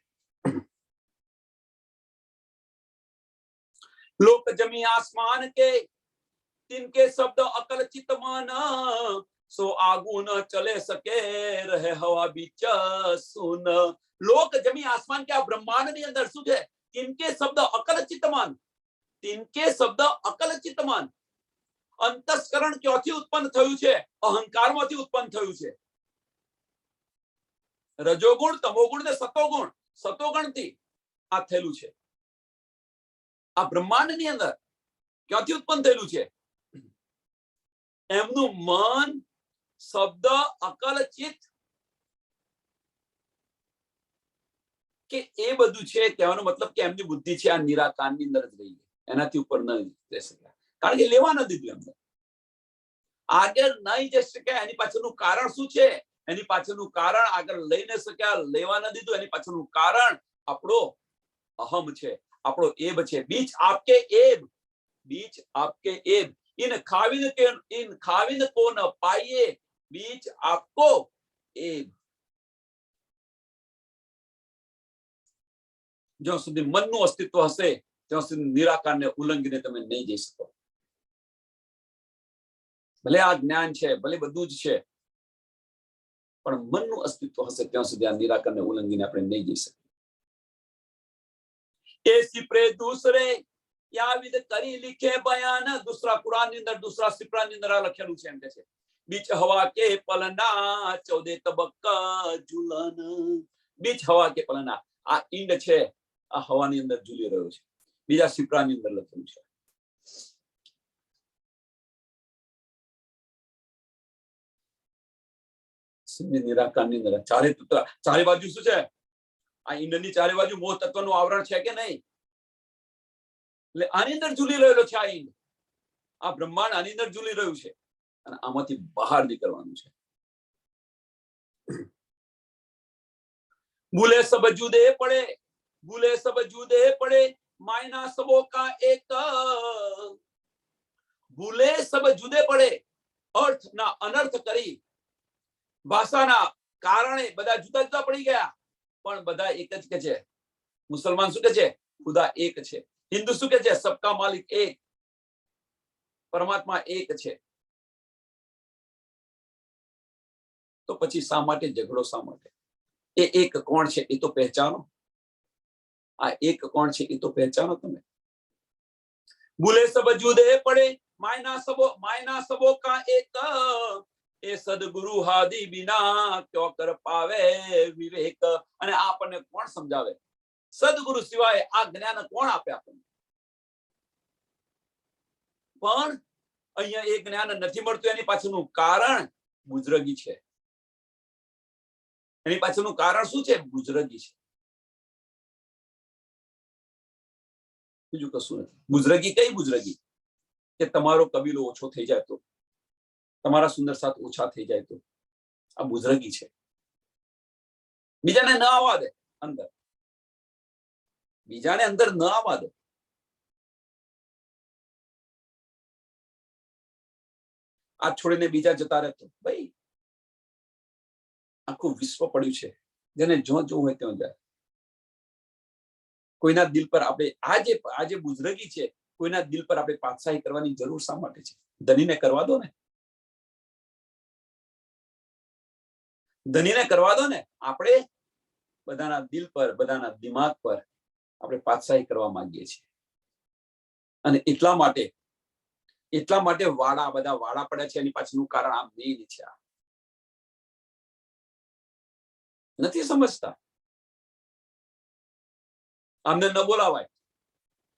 A: લોક જમી આસમાન કે तिनके शब्द अकल चित मन, सो आगू न चले सके रहे हवा बीच सुन. लोक जमी आसमान के આ બ્રહ્માંડની અંદર શું છે? तिनके शब्द अकल चित मन, तिनके शब्द अकल चित मन. અંતસ્કરણ ક્યાંથી ઉત્પન્ન થયું છે? અહંકારમાંથી ઉત્પન્ન થયું છે. રજોગુણ, તમોગુણ ને સતોગુણ, સતોગુણથી આ થયેલું છે. આ બ્રહ્માંડની અંદર ક્યાંથી ઉત્પન્ન થયેલું છે? એમનું મન, શબ્દ, અકલ, ચિત્ત કે એ બધું છે, કહેવાનો મતલબ કે એમની બુદ્ધિ છે આ નિરાકારની અંદર જ રહી ગઈ, એનાથી ઉપર ન જઈ શક્યા, કારણ કે લેવા ન દીધું એમને. આગળ નહીં જઈ શક્યા એની પાછળનું કારણ શું છે? એની પાછળનું કારણ આગળ લઈ ન શક્યા, લેવા ન દીધું એની પાછળનું કારણ આપણો અહમ છે, આપણો એબ છે. Beach Aapke એબ, beach Aapke એબ, in ખાવિન કો ન પાઈએ, બીચ આપકો એબ. જ્યાં સુધી મનનું અસ્તિત્વ હશે ત્યાં સુધી નિરાકારને ઉલ્લંઘીને તમે નહીં જઈ શકો. ભલે આ જ્ઞાન છે, ભલે બધું જ છે, પણ મનનું અસ્તિત્વ હશે ત્યાં સુધી આ નિરાકારને ઉલ્લંઘીને આપણે નહીં જઈ શકીએ. એ સિપરે દૂસરે યાવિદ કરી લીખે બયાન, દૂસરા કુરાન ની અંદર, દૂસરા સિપરા ની અંદર લખેલું છે એમ કે છે, બીચ હવા કે પલના 14 તબક્કા ઝુલન. બીચ હવા કે પલના, આ ઈંડ છે, આ હવાની અંદર ઝૂલી રહ્યો છે. બીજા સિપરાની અંદર લખેલું છે. નિરાકારની અંદર ચારે બાજુ શું છે? આ ઈંડની ચારે બાજુ મોહ તત્વનું આવરણ છે કે નહીં? એટલે આની અંદર ઝૂલી રહેલો છે આ ઈંડ, આ બ્રહ્માંડ આની અંદર ઝૂલી રહ્યું છે, અને આમાંથી બહાર નીકળવાનું છે. ભૂલે સબ જુદે પડે, ભૂલે સબ જુદે પડે, માયના સબો કા એક. ભૂલે સબ જુદે પડે, અર્થ ના અનર્થ કરી, ભાષાના કારણે બધા જુદા જુદા પડી ગયા, પણ બધા એક જ કે છે. મુસલમાન શું કે છે? ખુદા એક છે. હિન્દુ શું કે છે? સબકા માલિક એક, પરમાત્મા એક છે. તો પછી શા માટે ઝઘડો? શા માટે? એ એક કોણ છે એ તો પહેચાનો. આ એક કોણ છે એ તો પહેચાનો તમે. ભૂલે સબ જુદે પડે, માયના સબો કા એક, એ સદગુરુ હાદી બિના ક્યો કર પાવે વિવેક. અને આપણને કોણ સમજાવે? સદગુરુ સિવાય આ જ્ઞાન કોણ આપે આપણને? પણ અહીંયા એ જ્ઞાન નથી મળતું. એની પાછળનું કારણ બુજરગી છે. એની પાછળનું કારણ શું છે? બુજરગી છે, બીજું કશું નથી. બુજરગી કઈ બુજરગી? કે તમારો કબીલો ઓછો થઈ જાય તો, તમારા સુંદર સાથ ઓછા થઈ જાય તો, આ બુજરગી છે. બીજાને ન આવવા દે અંદર, બીજાને અંદર ન આવવા દે. આ છોડીને બીજા જતા રહેતો, ભાઈ આખું વિશ્વ પડ્યું છે, જેને જો જોવું હોય ત્યાં જાય. કોઈના દિલ પર આપણે આજે બુજરગી છે, કોઈના દિલ પર આપણે પાતશાહી કરવાની જરૂર શા માટે છે? ધનીને કરવા દો ને, ધનીને કરવા દો ને. આપણે બધાના દિલ પર, બધાના દિમાગ પર આપણે પાતશાહી કરવા માંગીએ છીએ. અને એટલા માટે વાડા, બધા વાડા પડ્યા છે. એની પાછળનું કારણ આ મેઇન છે. નથી સમજતા. આમને ન બોલાવાય.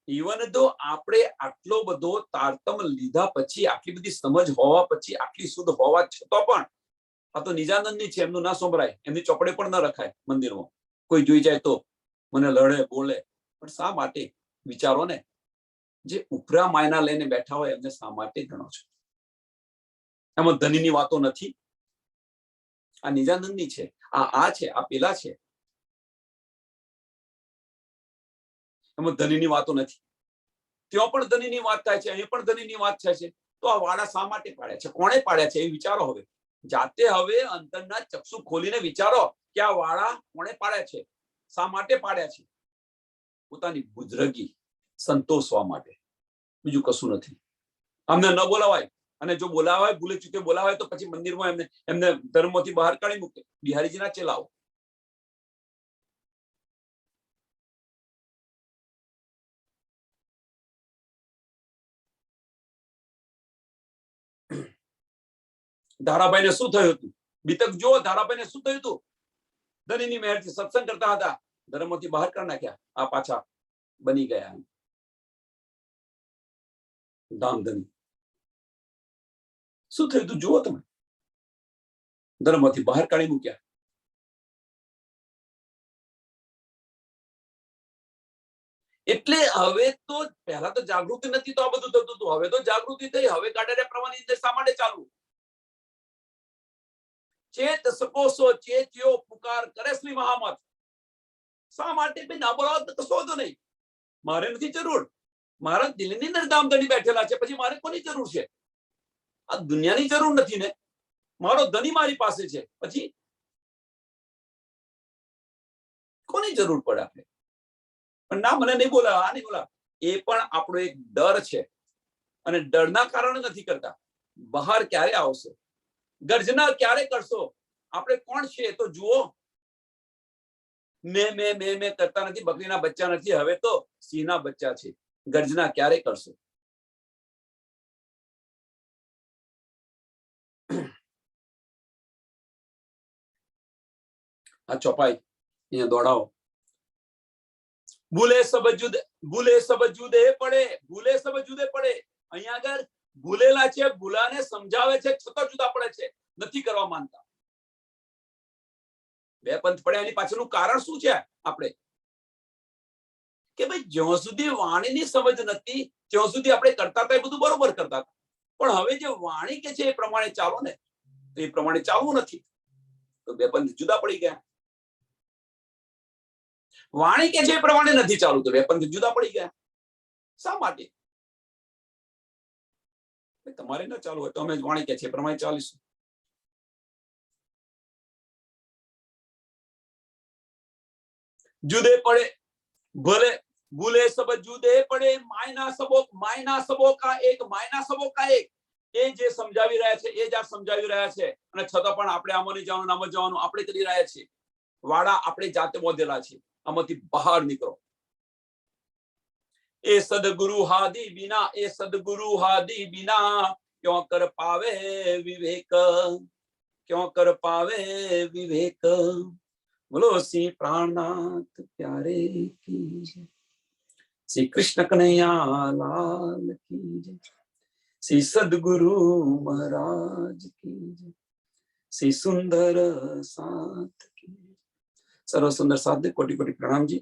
A: ઇવન તો આપણે આટલો બધો તારતમ લીધા પછી, આટલી બધી સમજ હોવા પછી, આટલી શુદ્ધ હોવા છતાં પણ આ તો નિજાનંદની છે, એમનું ના સંભળાય, એમની ચોપડે પણ ન રખાય મંદિરમાં. કોઈ જોઈ જાય તો મને લડે, બોલે. પણ શા માટે? વિચારો ને. જે ઉપરા માયના લઈને બેઠા હોય એમને શા માટે ગણો છો? એમાં ધનીની વાતો નથી. આ નિજાનંદની છે, આ છે, આ પેલા છે. એમાં ધનીની વાતો નથી. ત્યાં પણ ધનીની વાત થાય છે, અહીં પણ ધનીની વાત થાય છે. તો આ વાડા શા માટે પાડ્યા છે? કોણે પાડ્યા છે? એ વિચારો. હવે જાતે હવે અંતરના ચક્ષુ ખોલીને વિચારો કે આ વાડા કોણે પાડ્યા છે, શા માટે પાડ્યા છે? પોતાની બુજરગી સંતોષવા માટે, બીજું કશું નથી. અમને ન બોલાવાય, અને જો બોલાવાય, ભૂલે ચૂકે બોલાવાય તો પછી મંદિરમાં એમને ધર્મમાંથી બહાર કાઢી મૂકે. બિહારીજીના ચેલાઓ. ધારાભાઈને શું થયું હતું? બીતક જો ધારાભાઈને શું થયું હતું? ધનીની મહેરથી સત્સંગ કરતા હતા, ધર્મમાંથી બહાર કાઢી નાખ્યા. આ પાછા બની ગયા ધામધની. શું થયું તું જુઓ તમે, ધર્મમાંથી બહાર કાઢી મૂક્યા. એટલે હવે તો પહેલા તો જાગૃતિ નથી તો આ બધું થતું હતું, હવે તો જાગૃતિ થઈ, હવે કાઢ્યા પ્રમાણની અંદર શા માટે ચાલવું? ચેત સકોસો ચેત્યો પુકાર કરે શ્રી મહામત. શા માટે ના બોલાવો તો કશો વાંધો નહીં, મારે નથી જરૂર, મારા દિલની અંદર ધામધણી બેઠેલા છે, પછી મારે કોની જરૂર છે? આ દુનિયાની જરૂર નથી ને, મારો ધણી મારી પાસે છે, પછી કોની જરૂર પડે આપણે? પણ ના, મને નહીં બોલાવા, આ નહીં બોલાવા. એ પણ આપણો એક ડર છે, અને ડરના કારણે નથી કરતા. બહાર ક્યારે આવશો, ગર્જના ક્યારે કરશો? આપણે કોણ છે તો જુઓ. મેં કરતા નથી, બકરીના બચ્ચા નથી, હવે તો સિંહના બચ્ચા છે. ગર્જના ક્યારે કરશો? આ ચોપાઈ અહીંયા દોડાવો. ભૂલે સબ જુદે પડે, ભૂલે સબ જુદે પડે. અહીંયા આગળ ભૂલેલા છે, ભૂલાને સમજાવે છે, છતાં જુદા પડે છે, નથી કરવા માંગતા. બે પંથ પડ્યા, એની પાછળનું કારણ શું છે? આપણે કે ભાઈ જ્યાં સુધી વાણીની સમજ નથી ત્યાં સુધી આપણે કરતા હતા એ બધું બરોબર કરતા હતા, પણ હવે જે વાણી કે છે એ પ્રમાણે ચાલો ને, તો એ પ્રમાણે ચાલવું નથી, તો બે પંથ જુદા પડી ગયા. વાણી કે છે એ પ્રમાણે નથી ચાલુ, તો બે પંથ જુદા પડી ગયા. શા માટે? તમારે ન ચાલુ હોય તો અમે વાણી કે છે એ પ્રમાણે ચાલીશું. જુદે પડે ભલે, ભૂલે સબ જુદે પડે, માયના સબો કા એક, માયના સબો કા એક. એ જે સમજાવી રહ્યા છે એ જ આ સમજાવી રહ્યા છે, અને છતાં પણ આપણે આમાં નહીં જવાનું, આમાં જવાનું આપણે કરી રહ્યા છીએ. વાડા આપણે જાતે બોધેલા છે, આમાંથી બહાર નીકળો. એ સદગુરુ હાદી બિના, એ સદગુરુ હાદી બિના ક્यों કર પાવે વિવેક, ક્यों કર પાવે વિવેક. બોલો શ્રી પ્રાણનાથ પ્યારે કી જય, શ્રી કૃષ્ણ કનૈયા લાલ કી જય, શ્રી સદગુરુ મહારાજ કી જય, શ્રી સુંદર સાથ કી. સર્વ સુંદર સાથ કોટી કોટી પ્રणाम जी.